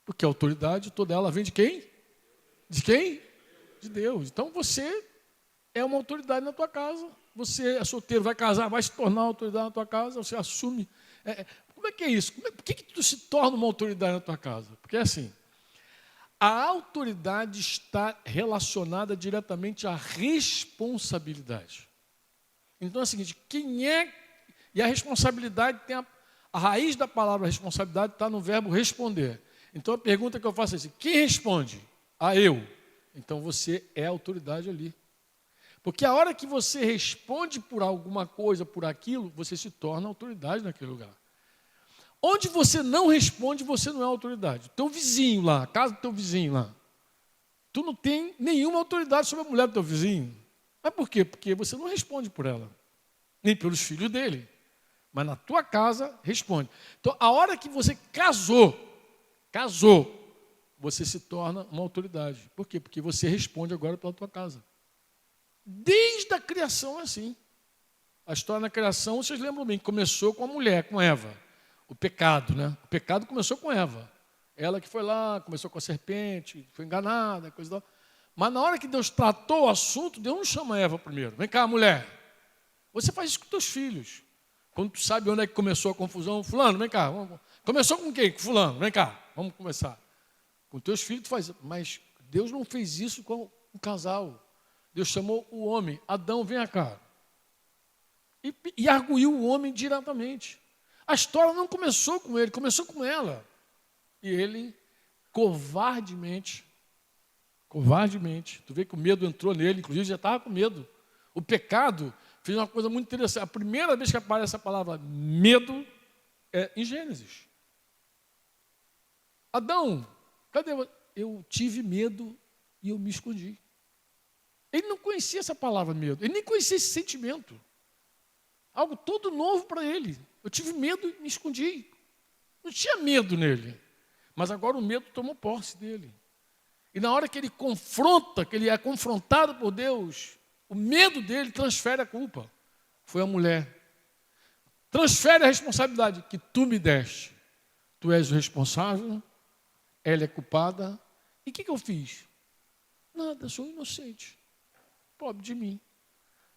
Porque a autoridade toda ela vem de quem? De quem? De Deus. Então você é uma autoridade na tua casa. Você é solteiro, vai casar, vai se tornar uma autoridade na tua casa, você assume. Como é que é isso? Por que tu se torna uma autoridade na tua casa? Porque é assim, a autoridade está relacionada diretamente à responsabilidade. Então é o seguinte, e a responsabilidade tem a raiz da palavra responsabilidade está no verbo responder. Então a pergunta que eu faço é assim, quem responde? Eu. Então você é a autoridade ali. Porque a hora que você responde por alguma coisa, por aquilo, você se torna autoridade naquele lugar. Onde você não responde, você não é autoridade. Teu vizinho lá, a casa do teu vizinho lá, tu não tem nenhuma autoridade sobre a mulher do teu vizinho. Mas por quê? Porque você não responde por ela, nem pelos filhos dele. Mas na tua casa, responde. Então, a hora que você casou, você se torna uma autoridade. Por quê? Porque você responde agora pela tua casa. Desde a criação é assim. A história da criação, vocês lembram bem, começou com a mulher, com Eva. O pecado, né? O pecado começou com Eva. Ela que foi lá, começou com a serpente, foi enganada, coisa tal. Mas na hora que Deus tratou o assunto, Deus não chama Eva primeiro. Vem cá, mulher. Você faz isso com teus filhos. Quando tu sabe onde é que começou a confusão, fulano, vem cá. Começou com quem? Com fulano, vem cá, vamos começar. Com teus filhos tu faz, mas Deus não fez isso com o casal. Deus chamou o homem, Adão, vem cá. E arguiu o homem diretamente. A história não começou com ele, começou com ela. E ele, covardemente, tu vê que o medo entrou nele, inclusive já estava com medo. O pecado fez uma coisa muito interessante. A primeira vez que aparece a palavra medo é em Gênesis. Adão, cadê você? Eu tive medo e eu me escondi. Ele não conhecia essa palavra medo, ele nem conhecia esse sentimento. Algo todo novo para ele. Eu tive medo e me escondi. Não tinha medo nele. Mas agora o medo tomou posse dele. E na hora que ele confronta, que ele é confrontado por Deus, o medo dele transfere a culpa. Foi a mulher. Transfere a responsabilidade que tu me deste. Tu és o responsável, ela é culpada. E o que eu fiz? Nada, sou inocente. Pobre de mim.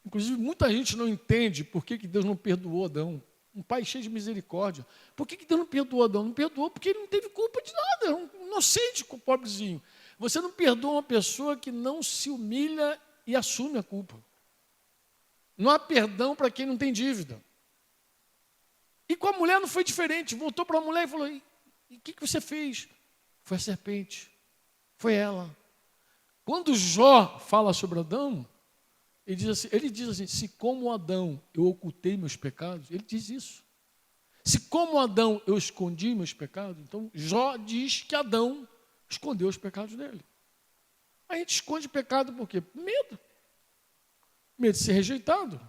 Inclusive, muita gente não entende por que Deus não perdoou Adão. Um pai cheio de misericórdia. Por que Deus não perdoou Adão? Não perdoou porque ele não teve culpa de nada. É um inocente, pobrezinho. Você não perdoa uma pessoa que não se humilha e assume a culpa. Não há perdão para quem não tem dívida. E com a mulher não foi diferente. Voltou para a mulher e falou, e o que você fez? Foi a serpente. Foi ela. Quando Jó fala sobre Adão, ele diz assim, se como Adão eu ocultei meus pecados, ele diz isso. Se como Adão eu escondi meus pecados, então Jó diz que Adão escondeu os pecados dele. A gente esconde pecado por quê? Medo. Medo de ser rejeitado.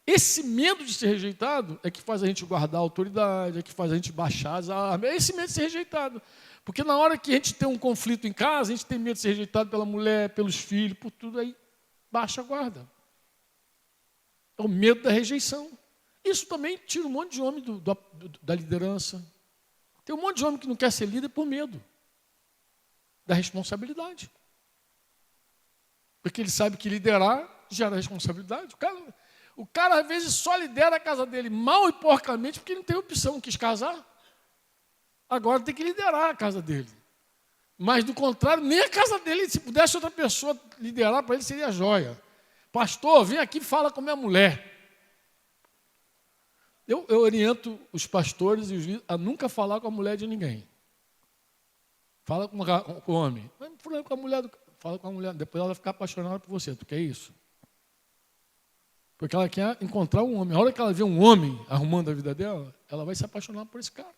Esse medo de ser rejeitado é que faz a gente guardar a autoridade, é que faz a gente baixar as armas. É esse medo de ser rejeitado. Porque na hora que a gente tem um conflito em casa, a gente tem medo de ser rejeitado pela mulher, pelos filhos, por tudo aí. Baixa a guarda. É o medo da rejeição. Isso também tira um monte de homem da liderança. Tem um monte de homem que não quer ser líder por medo da responsabilidade. Porque ele sabe que liderar gera responsabilidade. O cara às vezes só lidera a casa dele mal e porcamente porque ele não tem opção, não quis casar. Agora tem que liderar a casa dele. Mas, do contrário, nem a casa dele, se pudesse outra pessoa liderar para ele, seria joia. Pastor, vem aqui e fala com minha mulher. Eu oriento os pastores e os líderes a nunca falar com a mulher de ninguém. Fala com o homem. Com a mulher, fala com a mulher, depois ela vai ficar apaixonada por você. Tu quer isso? Porque ela quer encontrar um homem. A hora que ela vê um homem arrumando a vida dela, ela vai se apaixonar por esse cara.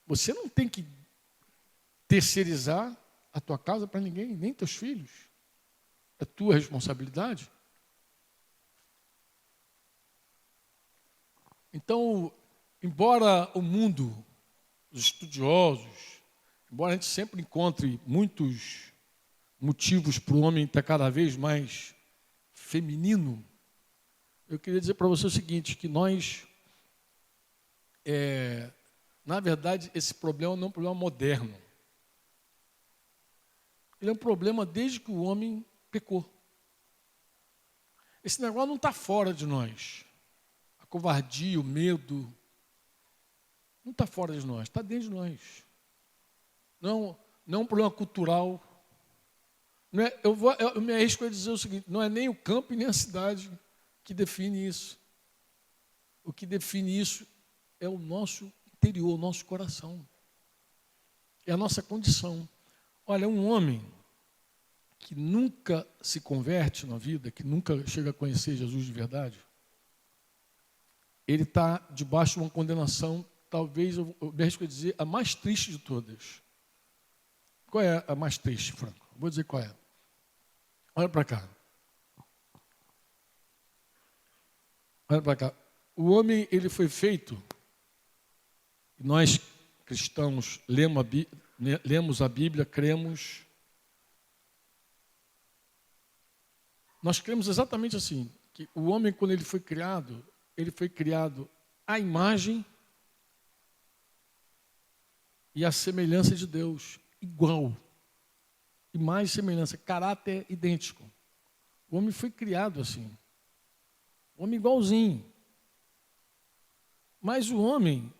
Você não tem que terceirizar a tua casa para ninguém, nem teus filhos. É tua responsabilidade. Então, embora o mundo, os estudiosos, embora a gente sempre encontre muitos motivos para o homem estar cada vez mais feminino, eu queria dizer para você o seguinte, que nós, na verdade, esse problema não é um problema moderno. Ele é um problema desde que o homem pecou. Esse negócio não está fora de nós. A covardia, o medo, não está fora de nós, está dentro de nós. Não é um problema cultural. Não é, eu me arrisco a dizer o seguinte, não é nem o campo e nem a cidade que define isso. O que define isso é o nosso interior, o nosso coração. É a nossa condição. Olha, um homem que nunca se converte na vida, que nunca chega a conhecer Jesus de verdade, ele está debaixo de uma condenação, talvez, eu me arrisco a dizer, a mais triste de todas. Qual é a mais triste, Franco? Vou dizer qual é. Olha para cá. Olha para cá. O homem, ele foi feito, e nós cristãos lemos a Bíblia, cremos. Nós cremos exatamente assim, que o homem, quando ele foi criado à imagem e à semelhança de Deus, igual. Imagem e semelhança, caráter idêntico. O homem foi criado assim. O homem igualzinho. Mas o homem,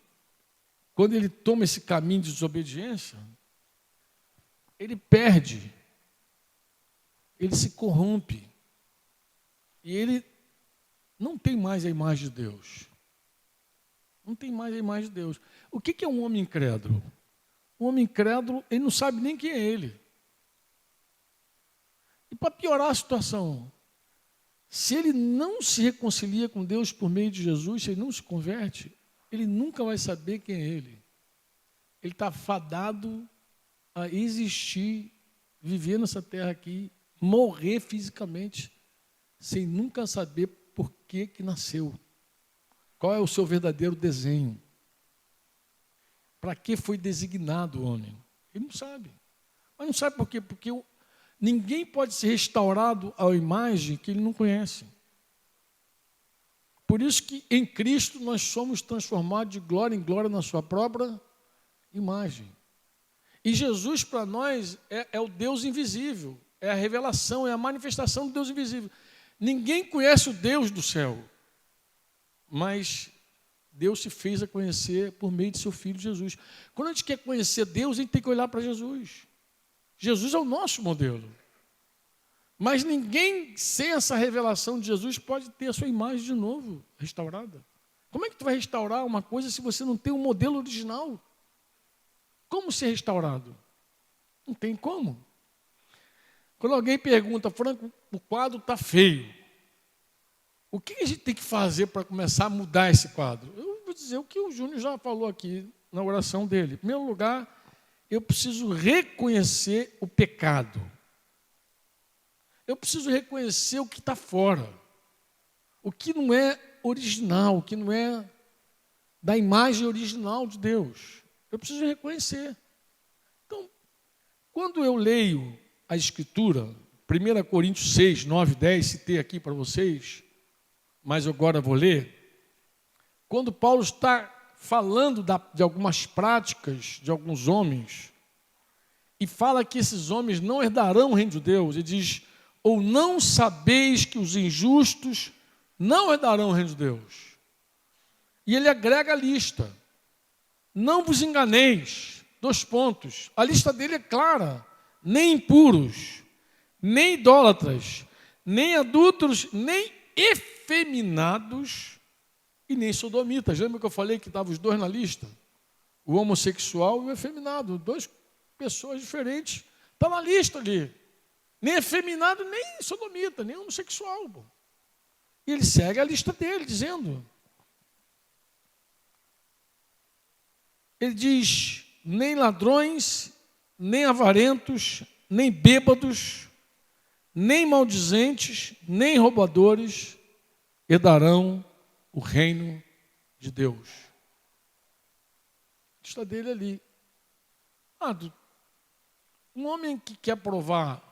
quando ele toma esse caminho de desobediência, ele perde, ele se corrompe. E ele não tem mais a imagem de Deus. Não tem mais a imagem de Deus. O que é um homem incrédulo? Um homem incrédulo, ele não sabe nem quem é ele. E para piorar a situação, se ele não se reconcilia com Deus por meio de Jesus, se ele não se converte, ele nunca vai saber quem é ele. Ele está fadado a existir, viver nessa terra aqui, morrer fisicamente, sem nunca saber por que nasceu. Qual é o seu verdadeiro desenho? Para que foi designado o homem? Ele não sabe. Mas não sabe por quê? Porque ninguém pode ser restaurado à imagem que ele não conhece. Por isso que em Cristo nós somos transformados de glória em glória na sua própria imagem. E Jesus para nós é o Deus invisível, é a revelação, é a manifestação do Deus invisível. Ninguém conhece o Deus do céu, mas Deus se fez a conhecer por meio de seu Filho Jesus. Quando a gente quer conhecer Deus, a gente tem que olhar para Jesus. Jesus é o nosso modelo. Mas ninguém, sem essa revelação de Jesus, pode ter a sua imagem de novo restaurada. Como é que tu vai restaurar uma coisa se você não tem um modelo original? Como ser restaurado? Não tem como. Quando alguém pergunta, Franco, o quadro está feio. O que a gente tem que fazer para começar a mudar esse quadro? Eu vou dizer o que o Júnior já falou aqui na oração dele. Em primeiro lugar, eu preciso reconhecer o pecado. Eu preciso reconhecer o que está fora. O que não é original, o que não é da imagem original de Deus. Eu preciso reconhecer. Então, quando eu leio a Escritura, 1 Coríntios 6, 9, 10, citei aqui para vocês, mas agora vou ler. Quando Paulo está falando de algumas práticas de alguns homens, e fala que esses homens não herdarão o reino de Deus, ele diz: ou não sabeis que os injustos não herdarão o reino de Deus? E ele agrega a lista. Não vos enganeis. 2 pontos. A lista dele é clara. Nem impuros, nem idólatras, nem adúlteros, nem efeminados e nem sodomitas. Lembra que eu falei que estavam os dois na lista? O homossexual e o efeminado. 2 pessoas diferentes. Está na lista ali. Nem efeminado, nem sodomita, nem homossexual. E ele segue a lista dele, dizendo... Ele diz, nem ladrões, nem avarentos, nem bêbados, nem maldizentes, nem roubadores herdarão o reino de Deus. Está dele ali. Um homem que quer provar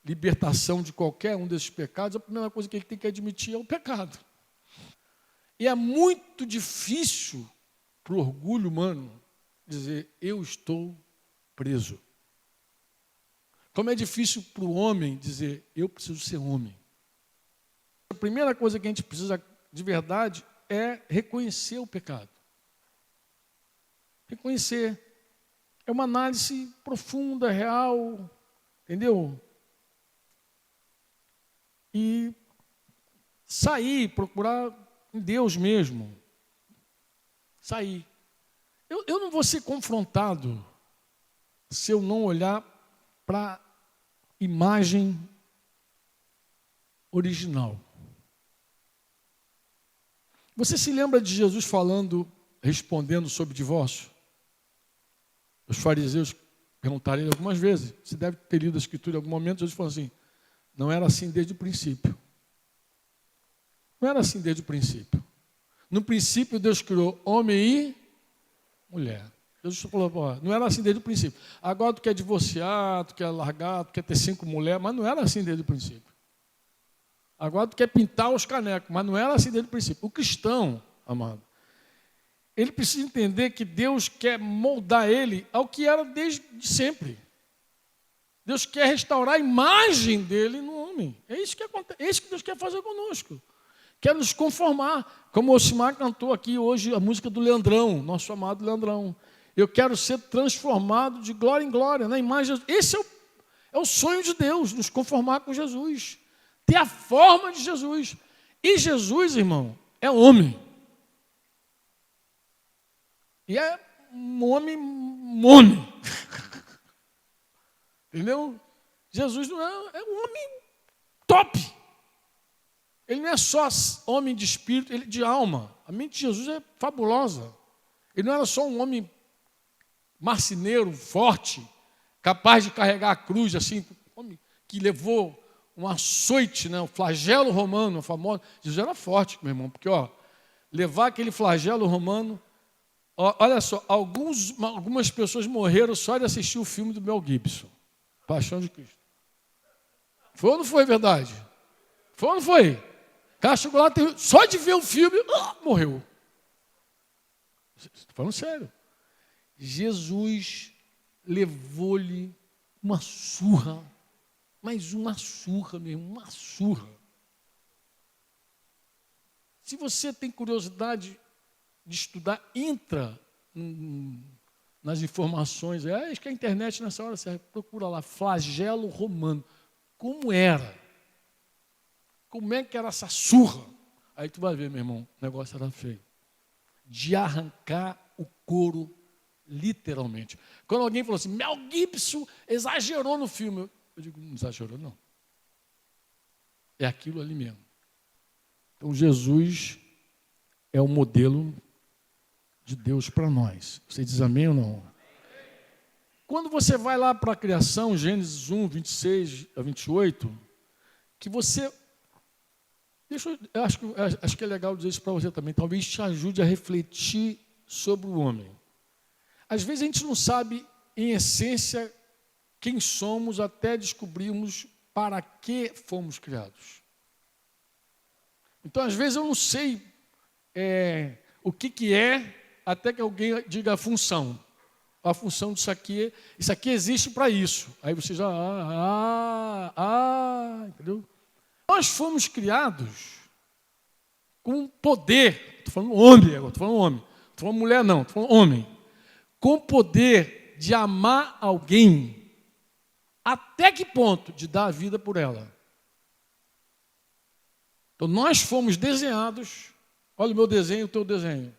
libertação de qualquer um desses pecados, a primeira coisa que ele tem que admitir é o pecado. E é muito difícil para o orgulho humano dizer, eu estou preso. Como é difícil para o homem dizer, eu preciso ser homem. A primeira coisa que a gente precisa de verdade é reconhecer o pecado. Reconhecer. É uma análise profunda, real, entendeu? E sair, procurar em Deus mesmo. Sair. Eu não vou ser confrontado se eu não olhar para a imagem original. Você se lembra de Jesus falando, respondendo sobre divórcio? Os fariseus perguntaram ele algumas vezes. Você deve ter lido a Escritura em algum momento. Jesus falou assim, não era assim desde o princípio. Não era assim desde o princípio. No princípio, Deus criou homem e mulher. Jesus falou, não era assim desde o princípio. Agora tu quer divorciar, tu quer largar, tu quer ter 5 mulheres, mas não era assim desde o princípio. Agora tu quer pintar os canecos, mas não era assim desde o princípio. O cristão, amado, ele precisa entender que Deus quer moldar ele ao que era desde sempre. Deus quer restaurar a imagem dele no homem. É isso que acontece, é isso que Deus quer fazer conosco. Quer nos conformar, como o Osimar cantou aqui hoje a música do Leandrão, nosso amado Leandrão. Eu quero ser transformado de glória em glória, na imagem. Esse é o sonho de Deus, nos conformar com Jesus. Ter a forma de Jesus. E Jesus, irmão, é homem. E é um homem. Entendeu? Jesus não é um homem top. Ele não é só homem de espírito, ele de alma. A mente de Jesus é fabulosa. Ele não era só um homem marceneiro, forte, capaz de carregar a cruz, assim, homem que levou um açoite, né, o flagelo romano, famoso. Jesus era forte, meu irmão, porque, levar aquele flagelo romano. Olha só, algumas pessoas morreram só de assistir o filme do Mel Gibson, Paixão de Cristo. Foi ou não foi verdade? Foi ou não foi? O cara chegou lá, só de ver o filme, morreu. Estou falando sério. Jesus levou-lhe uma surra, mas uma surra mesmo, uma surra. Se você tem curiosidade de estudar, entra nas informações. Acho que a internet nessa hora você procura lá, flagelo romano. Como era? Como é que era essa surra? Aí tu vai ver, meu irmão, o negócio era feio. De arrancar o couro, literalmente. Quando alguém falou assim, Mel Gibson exagerou no filme. Eu digo, não exagerou, não. É aquilo ali mesmo. Então, Jesus é o modelo de Deus para nós. Você diz amém ou não? Quando você vai lá para a criação, Gênesis 1, 26 a 28, que você... eu acho que é legal dizer isso para você também. Talvez te ajude a refletir sobre o homem. Às vezes a gente não sabe, em essência, quem somos até descobrirmos para que fomos criados. Então, às vezes, eu não sei o que é, até que alguém diga a função. A função disso aqui existe para isso. Aí você já, entendeu? Nós fomos criados com poder, estou falando homem agora, estou falando homem, estou falando mulher não, estou falando homem, com poder de amar alguém, até que ponto? De dar a vida por ela. Então, nós fomos desenhados, olha o meu desenho, o teu desenho.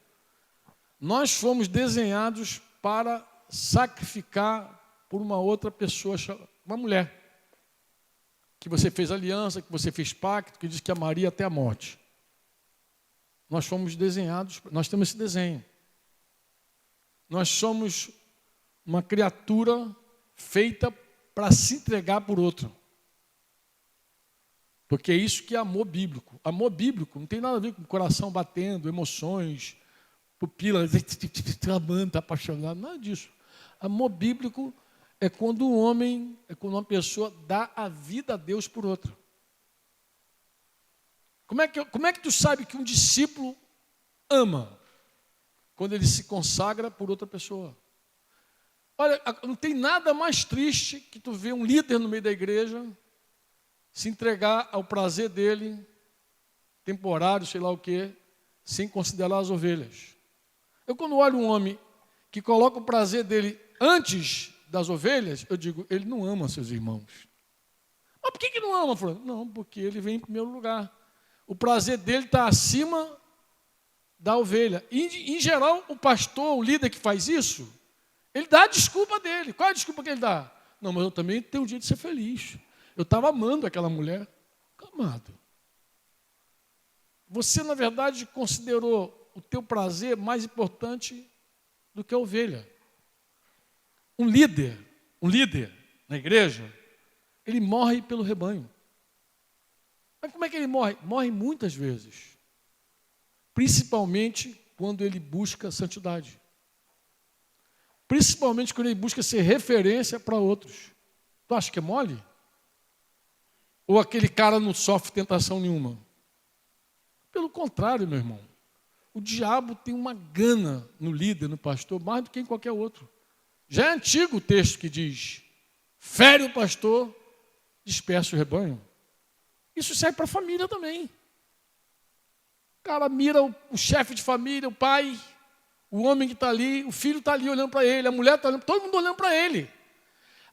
Nós fomos desenhados para sacrificar por uma outra pessoa, uma mulher. Que você fez aliança, que você fez pacto, que diz que amaria até a morte. Nós fomos desenhados, nós temos esse desenho. Nós somos uma criatura feita para se entregar por outro. Porque é isso que é amor bíblico. Amor bíblico não tem nada a ver com o coração batendo, emoções, pupilas, amando, está apaixonado, nada disso. Amor bíblico é quando um homem, é quando uma pessoa dá a vida a Deus por outra. Como é que tu sabe que um discípulo ama? Quando ele se consagra por outra pessoa. Olha, não tem nada mais triste que tu ver um líder no meio da igreja se entregar ao prazer dele, temporário, sei lá o quê, sem considerar as ovelhas. Eu, quando olho um homem que coloca o prazer dele antes das ovelhas, eu digo, ele não ama seus irmãos. Mas por que não ama, Fulano? Não, porque ele vem em primeiro lugar. O prazer dele está acima da ovelha. E, em geral, o pastor, o líder que faz isso, ele dá a desculpa dele. Qual é a desculpa que ele dá? Não, mas eu também tenho um dia de ser feliz. Eu estava amando aquela mulher. Amado. Você, na verdade, considerou o teu prazer mais importante do que a ovelha. Um líder na igreja, ele morre pelo rebanho. Mas como é que ele morre? Morre muitas vezes. Principalmente quando ele busca santidade. Principalmente quando ele busca ser referência para outros. Tu acha que é mole? Ou aquele cara não sofre tentação nenhuma? Pelo contrário, meu irmão. O diabo tem uma gana no líder, no pastor, mais do que em qualquer outro. Já é antigo o texto que diz, fere o pastor, dispersa o rebanho. Isso serve para a família também. O cara mira o chefe de família, o pai, o homem que está ali, o filho está ali olhando para ele, a mulher está olhando, todo mundo olhando para ele.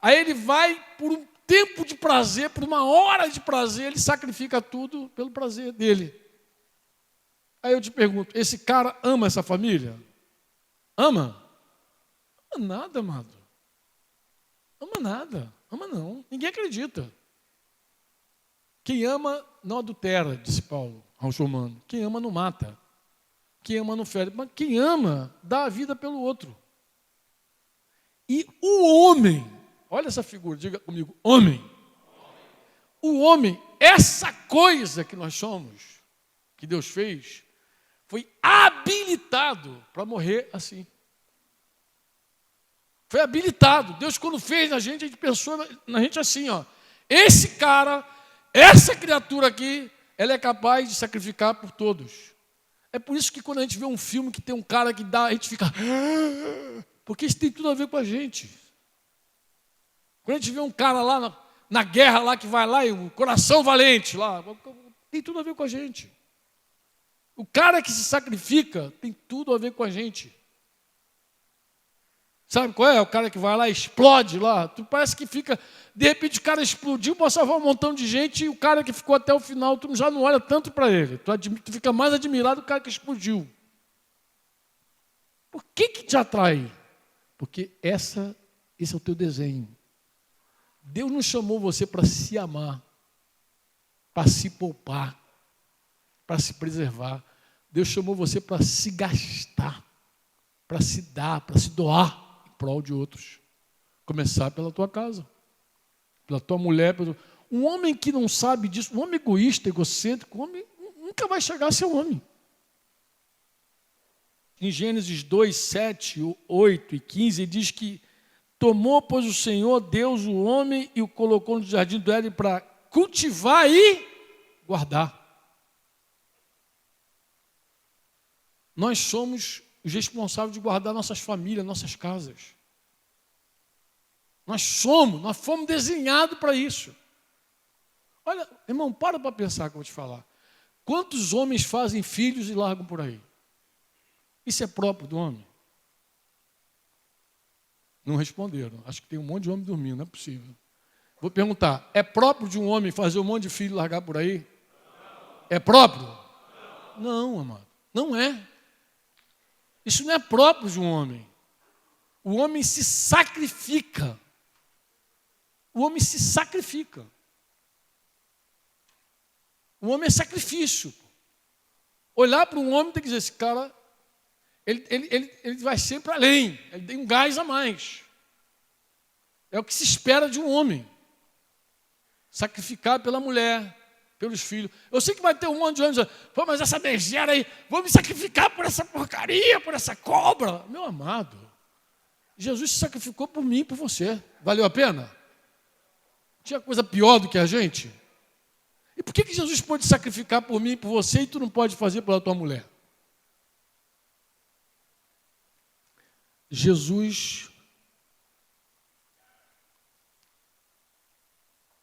Aí ele vai por um tempo de prazer, por uma hora de prazer, ele sacrifica tudo pelo prazer dele. Aí eu te pergunto, esse cara ama essa família? Ama? Ama nada, amado. Ama nada. Ama não. Ninguém acredita. Quem ama não adultera, disse Paulo aos Romanos. Quem ama não mata. Quem ama não fere. Mas quem ama dá a vida pelo outro. E o homem, olha essa figura, diga comigo, homem. O homem, essa coisa que nós somos, que Deus fez, foi habilitado para morrer assim. Foi habilitado. Deus, quando fez a gente pensou na gente assim, ó. Esse cara, essa criatura aqui, ela é capaz de sacrificar por todos. É por isso que quando a gente vê um filme que tem um cara que dá, a gente fica... Porque isso tem tudo a ver com a gente. Quando a gente vê um cara lá na guerra, lá que vai lá, e o coração valente, lá, tem tudo a ver com a gente. O cara que se sacrifica tem tudo a ver com a gente. Sabe qual é? O cara que vai lá e explode lá. Tu parece que fica... De repente o cara explodiu para salvar um montão de gente e o cara que ficou até o final, tu já não olha tanto para ele. Tu fica mais admirado do cara que explodiu. Por que te atrai? Porque esse é o teu desenho. Deus não chamou você para se amar, para se poupar, para se preservar. Deus chamou você para se gastar, para se dar, para se doar em prol de outros. Começar pela tua casa, pela tua mulher. Um homem que não sabe disso, um homem egoísta, egocêntrico, um homem nunca vai chegar a ser um homem. Em Gênesis 2, 7, 8 e 15, ele diz que tomou, pois, o Senhor Deus o homem e o colocou no jardim do Éden para cultivar e guardar. Nós somos os responsáveis de guardar nossas famílias, nossas casas. Nós fomos desenhados para isso. Olha, irmão, para pensar que eu vou te falar. Quantos homens fazem filhos e largam por aí? Isso é próprio do homem? Não responderam. Acho que tem um monte de homem dormindo, não é possível. Vou perguntar, é próprio de um homem fazer um monte de filho e largar por aí? É próprio? Não, amado. Não é. Isso não é próprio de um homem. O homem se sacrifica. O homem se sacrifica. O homem é sacrifício. Olhar para um homem tem que dizer, esse cara, ele vai sempre além, ele tem um gás a mais. É o que se espera de um homem. Sacrificar pela mulher, pelos filhos. Eu sei que vai ter um monte de homens dizendo, pô, mas essa megera aí, vou me sacrificar por essa porcaria, por essa cobra. Meu amado, Jesus se sacrificou por mim e por você. Valeu a pena? Tinha coisa pior do que a gente? E por que Jesus pode sacrificar por mim e por você e tu não pode fazer pela tua mulher? Jesus,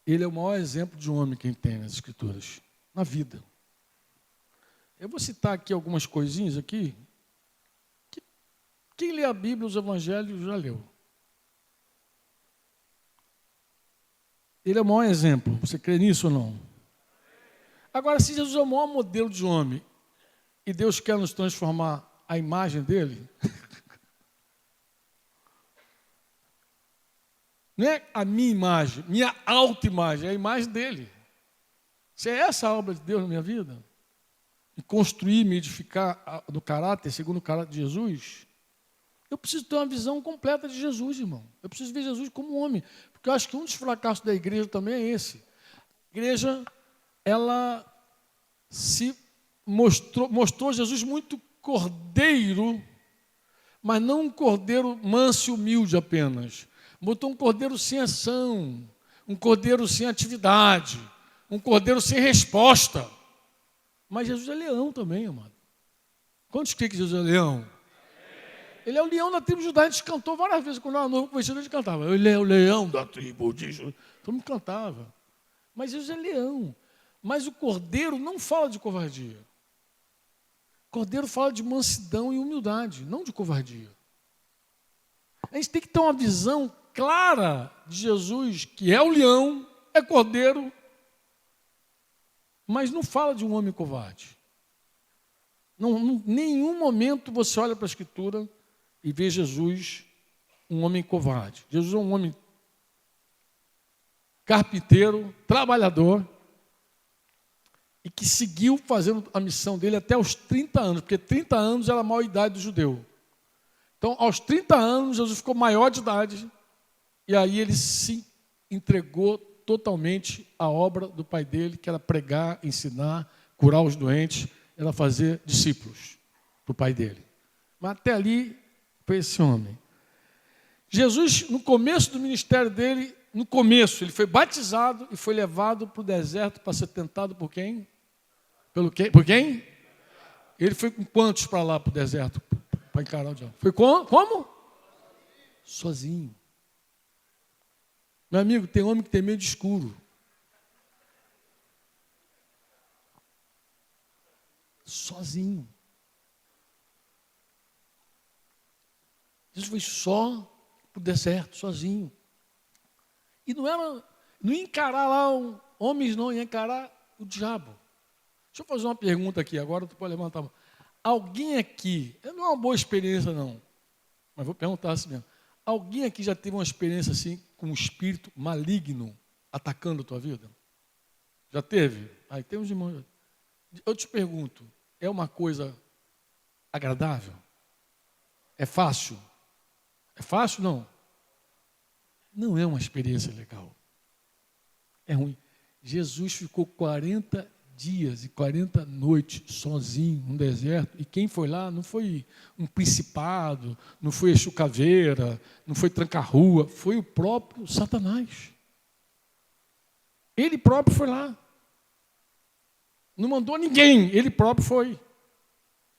ele é o maior exemplo de um homem que tem nas Escrituras, na vida. Eu vou citar aqui algumas coisinhas aqui. Quem lê a Bíblia, os Evangelhos, já leu. Ele é o maior exemplo. Você crê nisso ou não? Agora, se Jesus é o maior modelo de homem e Deus quer nos transformar à imagem dele, não é a minha imagem, minha autoimagem, é a imagem dele. Se é essa a obra de Deus na minha vida, e construir, me edificar no caráter, segundo o caráter de Jesus, eu preciso ter uma visão completa de Jesus, irmão. Eu preciso ver Jesus como homem. Porque eu acho que um dos fracassos da igreja também é esse. A igreja, ela se mostrou Jesus muito cordeiro, mas não um cordeiro manso e humilde apenas. Botou um cordeiro sem ação, um cordeiro sem atividade, um cordeiro sem resposta. Mas Jesus é leão também, amado. Quantos creem que Jesus é leão? Ele é o leão da tribo de Judá. A gente cantou várias vezes. Quando era novo conhecido, a gente cantava. Ele é o leão da tribo de Judá. Todo mundo cantava. Mas Jesus é leão. Mas o cordeiro não fala de covardia. O cordeiro fala de mansidão e humildade, não de covardia. A gente tem que ter uma visão clara de Jesus, que é o leão, é cordeiro, mas não fala de um homem covarde. Em nenhum momento você olha para a Escritura e vê Jesus um homem covarde. Jesus é um homem carpinteiro, trabalhador, e que seguiu fazendo a missão dele até os 30 anos, porque 30 anos era a maior idade do judeu. Então, aos 30 anos, Jesus ficou maior de idade, e aí ele se entregou totalmente à obra do pai dele, que era pregar, ensinar, curar os doentes era fazer discípulos para o pai dele. Mas até ali foi esse homem. Jesus, no começo do ministério dele, ele foi batizado e foi levado para o deserto para ser tentado por quem? Por quem? Ele foi com quantos para lá, para o deserto, para encarar o diabo? Foi como? Sozinho. Meu amigo, tem homem que tem medo de escuro. Sozinho. Jesus foi só para o deserto, sozinho. E não ia encarar lá homens, não, ia encarar o diabo. Deixa eu fazer uma pergunta aqui, agora tu pode levantar a mão. Alguém aqui, não é uma boa experiência não, mas vou perguntar assim mesmo. Alguém aqui já teve uma experiência assim, com um espírito maligno atacando a tua vida? Já teve? Aí tem uns irmãos. Eu te pergunto, é uma coisa agradável? É fácil? É fácil, não? Não é uma experiência legal. É ruim. Jesus ficou 40 dias e 40 noites sozinho no deserto. E quem foi lá não foi um principado, não foi Exu Caveira, não foi Tranca-Rua, foi o próprio Satanás. Ele próprio foi lá. Não mandou ninguém, ele próprio foi.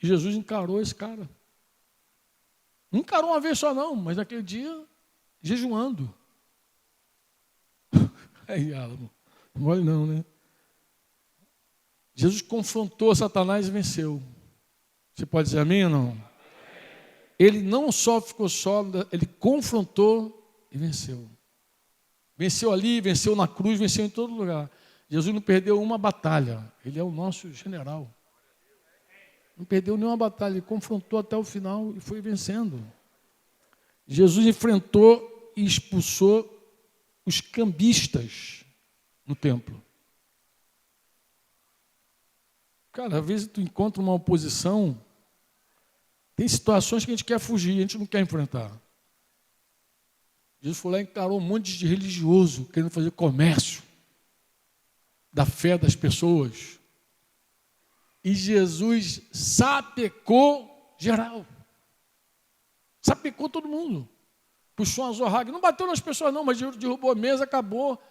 E Jesus encarou esse cara. Não encarou uma vez só não, mas naquele dia, jejuando. Aí, Álamo, não mole não, né? Jesus confrontou Satanás e venceu. Você pode dizer amém ou não? Ele não só ficou sólido, ele confrontou e venceu. Venceu ali, venceu na cruz, venceu em todo lugar. Jesus não perdeu uma batalha. Ele é o nosso general. Não perdeu nenhuma batalha. Ele confrontou até o final e foi vencendo. Jesus enfrentou e expulsou os cambistas no templo. Cara, às vezes tu encontra uma oposição, tem situações que a gente quer fugir, a gente não quer enfrentar. Jesus foi lá e encarou um monte de religioso querendo fazer comércio da fé das pessoas. E Jesus sapecou geral. Sapecou todo mundo. Puxou uma zorraga. Não bateu nas pessoas não, mas derrubou a mesa, acabou.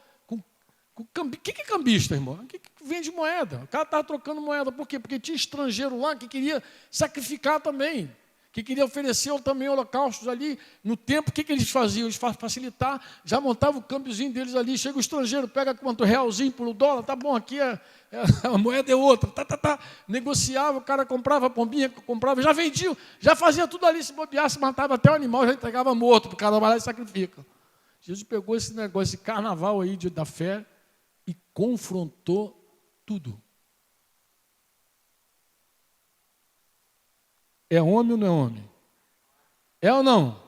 O que é cambista, irmão? O que vende moeda? O cara estava trocando moeda. Por quê? Porque tinha estrangeiro lá que queria sacrificar também. Que queria oferecer também holocaustos ali no templo. O que eles faziam? Eles facilitar, já montavam o câmbiozinho deles ali. Chega o estrangeiro, pega quanto? realzinho por dólar, tá bom, aqui a moeda é outra. Negociava, o cara comprava a pombinha, comprava, já vendia, já fazia tudo ali, se bobeasse, matava até o animal, já entregava morto, para o cara vai lá e sacrifica. Jesus pegou esse negócio, esse carnaval aí da fé e confrontou tudo. É homem ou não é homem? É ou não?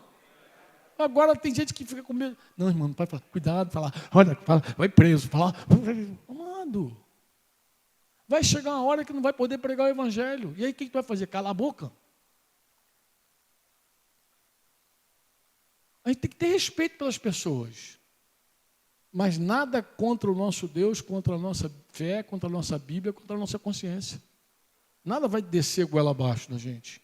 Agora tem gente que fica com medo. Não, irmão, não pode falar. Cuidado, olha, vai preso, fala. Amado, vai chegar uma hora que não vai poder pregar o evangelho. E aí o que tu vai fazer? Calar a boca? A gente tem que ter respeito pelas pessoas. Mas nada contra o nosso Deus, contra a nossa fé, contra a nossa Bíblia, contra a nossa consciência. Nada vai descer goela abaixo da gente.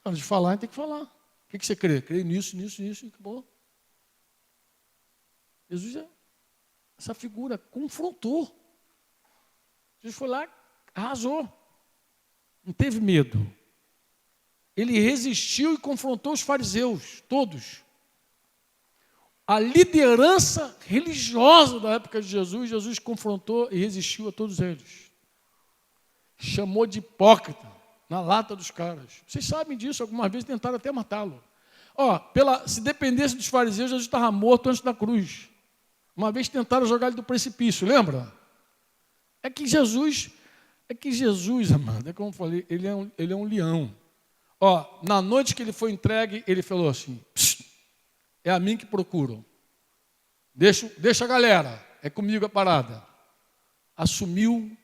Antes de falar, a gente tem que falar. O que você crê? Creio nisso, e acabou. Jesus, essa figura, confrontou. Jesus foi lá, arrasou. Não teve medo. Ele resistiu e confrontou os fariseus, todos. A liderança religiosa da época de Jesus confrontou e resistiu a todos eles. Chamou de hipócrita. Na lata dos caras. Vocês sabem disso, algumas vezes tentaram até matá-lo. Se dependesse dos fariseus, Jesus estava morto antes da cruz. Uma vez tentaram jogar ele do precipício, lembra? É que Jesus, amado, é como eu falei, ele é um leão. Na noite que ele foi entregue, ele falou assim, é a mim que procuram. Deixa a galera, é comigo a parada. Assumiu.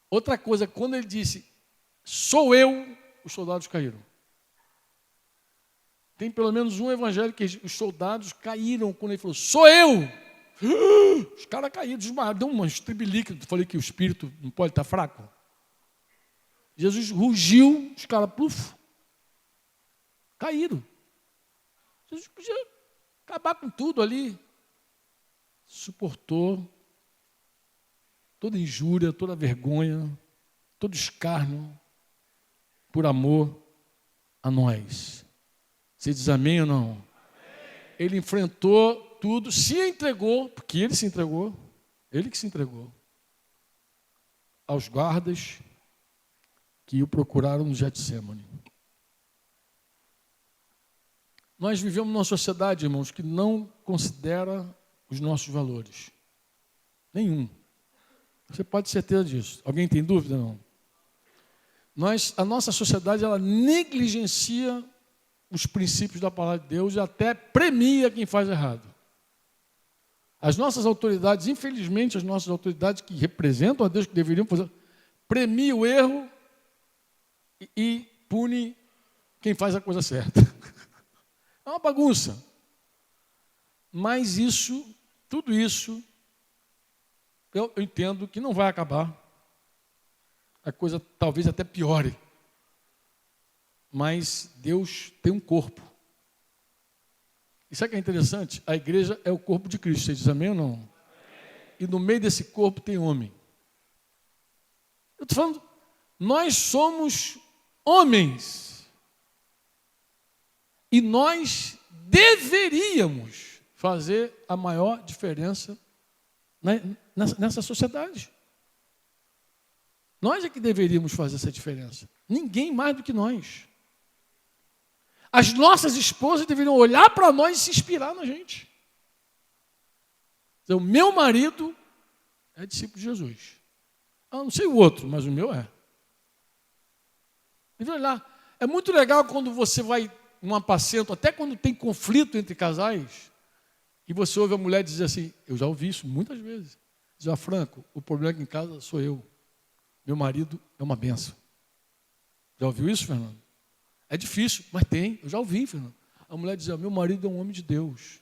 Outra coisa, quando ele disse, sou eu, os soldados caíram. Tem pelo menos um evangelho que os soldados caíram quando ele falou, sou eu. Os caras caíram, desmaiaram, deu uma estribilica. Falei que o espírito não pode estar fraco. Jesus rugiu, os caras, puf, caíram. Jesus podia acabar com tudo ali. Suportou toda injúria, toda vergonha, todo escárnio, por amor a nós. Você diz amém ou não? Amém. Ele enfrentou tudo, se entregou, porque ele se entregou, ele que se entregou, aos guardas que o procuraram no Getsemane. Nós vivemos numa sociedade, irmãos, que não considera os nossos valores. Nenhum. Você pode ter certeza disso. Alguém tem dúvida? Não. A nossa sociedade, ela negligencia os princípios da palavra de Deus e até premia quem faz errado. As nossas autoridades, infelizmente, as nossas autoridades que representam a Deus, que deveriam fazer, premiam o erro e pune quem faz a coisa certa. É uma bagunça. Mas tudo isso, eu entendo que não vai acabar. A coisa talvez até piore. Mas Deus tem um corpo. E sabe o que é interessante? A igreja é o corpo de Cristo. Você diz amém ou não? Amém. E no meio desse corpo tem homem. Eu estou falando, nós somos homens. E nós deveríamos fazer a maior diferença nessa sociedade. Nós é que deveríamos fazer essa diferença. Ninguém mais do que nós. As nossas esposas deveriam olhar para nós e se inspirar na gente. Então, o meu marido é discípulo de Jesus. Eu não sei o outro, mas o meu é. Devia olhar. É muito legal quando você vai num apacento, até quando tem conflito entre casais, e você ouve a mulher dizer assim, eu já ouvi isso muitas vezes. Já Franco, o problema aqui em casa sou eu. Meu marido é uma benção. Já ouviu isso, Fernando? É difícil, mas tem. Eu já ouvi, Fernando. A mulher dizia, meu marido é um homem de Deus.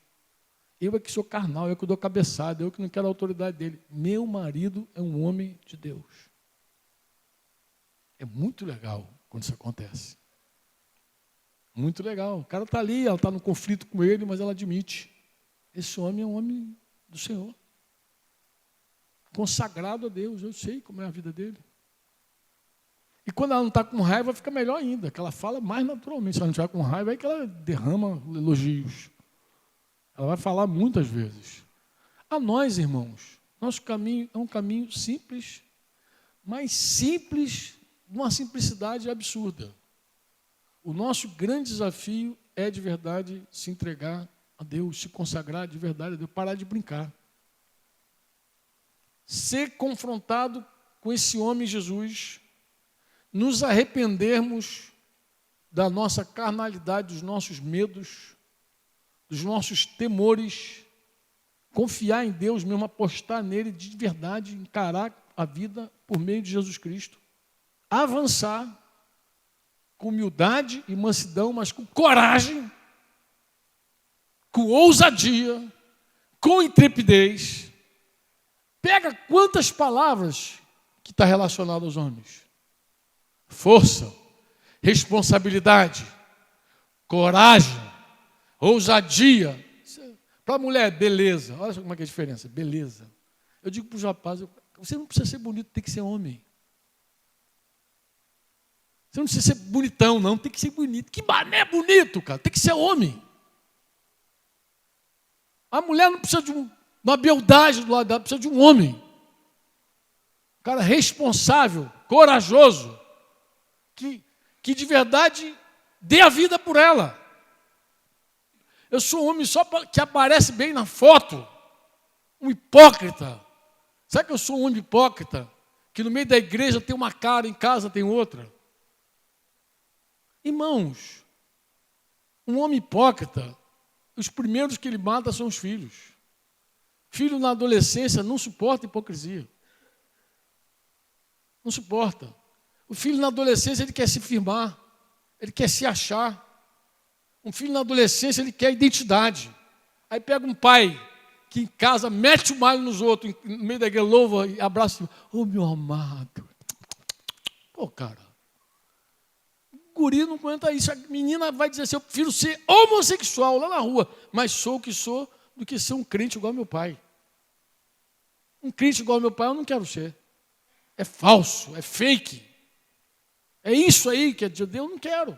Eu é que sou carnal, eu que dou cabeçada, eu que não quero a autoridade dele. Meu marido é um homem de Deus. É muito legal quando isso acontece. Muito legal. O cara está ali, ela está no conflito com ele, mas ela admite. Esse homem é um homem do Senhor. Consagrado a Deus, eu sei como é a vida dele. E quando ela não está com raiva, fica melhor ainda, que ela fala mais naturalmente. Se ela não estiver com raiva, é que ela derrama elogios. Ela vai falar muitas vezes. A nós, irmãos, nosso caminho é um caminho simples, mas simples, de uma simplicidade absurda. O nosso grande desafio é, de verdade, se entregar a Deus, se consagrar de verdade a Deus, parar de brincar. Ser confrontado com esse homem Jesus, nos arrependermos da nossa carnalidade, dos nossos medos, dos nossos temores, confiar em Deus mesmo, apostar nele de verdade, encarar a vida por meio de Jesus Cristo, avançar com humildade e mansidão, mas com coragem, com ousadia, com intrepidez. Pega quantas palavras que está relacionado aos homens. Força, responsabilidade, coragem, ousadia. Para a mulher, beleza. Olha só como é que é a diferença. Beleza. Eu digo para os rapazes, você não precisa ser bonito, tem que ser homem. Você não precisa ser bonitão, não, tem que ser bonito. Que mané bonito, cara, tem que ser homem. A mulher não precisa de uma beldade do lado dela, precisa de um homem. Um cara responsável, corajoso, que de verdade dê a vida por ela. Eu sou um homem só que aparece bem na foto, um hipócrita. Sabe que eu sou um homem hipócrita? Que no meio da igreja tem uma cara, em casa tem outra. Irmãos, um homem hipócrita, os primeiros que ele mata são os filhos. Filho na adolescência não suporta hipocrisia. Não suporta. O filho na adolescência ele quer se firmar, ele quer se achar. Um filho na adolescência ele quer identidade. Aí pega um pai que em casa mete o malho nos outros, no meio da igreja, louva e abraça. Ô meu amado. Pô, cara, guri não aguenta isso. A menina vai dizer assim, eu prefiro ser homossexual lá na rua, mas sou o que sou, do que ser um crente igual ao meu pai. Um crente igual ao meu pai eu não quero ser. É falso, é fake. É isso aí que é de Deus, eu não quero.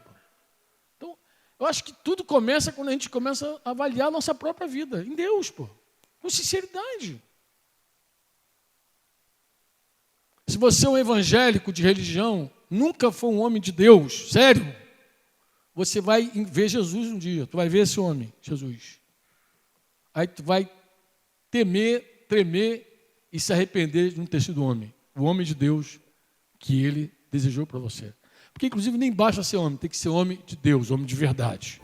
Então, eu acho que tudo começa quando a gente começa a avaliar a nossa própria vida, em Deus, pô, com sinceridade. Se você é um evangélico de religião, nunca foi um homem de Deus, sério, você vai ver Jesus um dia, tu vai ver esse homem, Jesus. Aí tu vai temer, tremer e se arrepender de não ter sido homem. O homem de Deus que ele desejou para você. Porque, inclusive, nem basta ser homem, tem que ser homem de Deus, homem de verdade.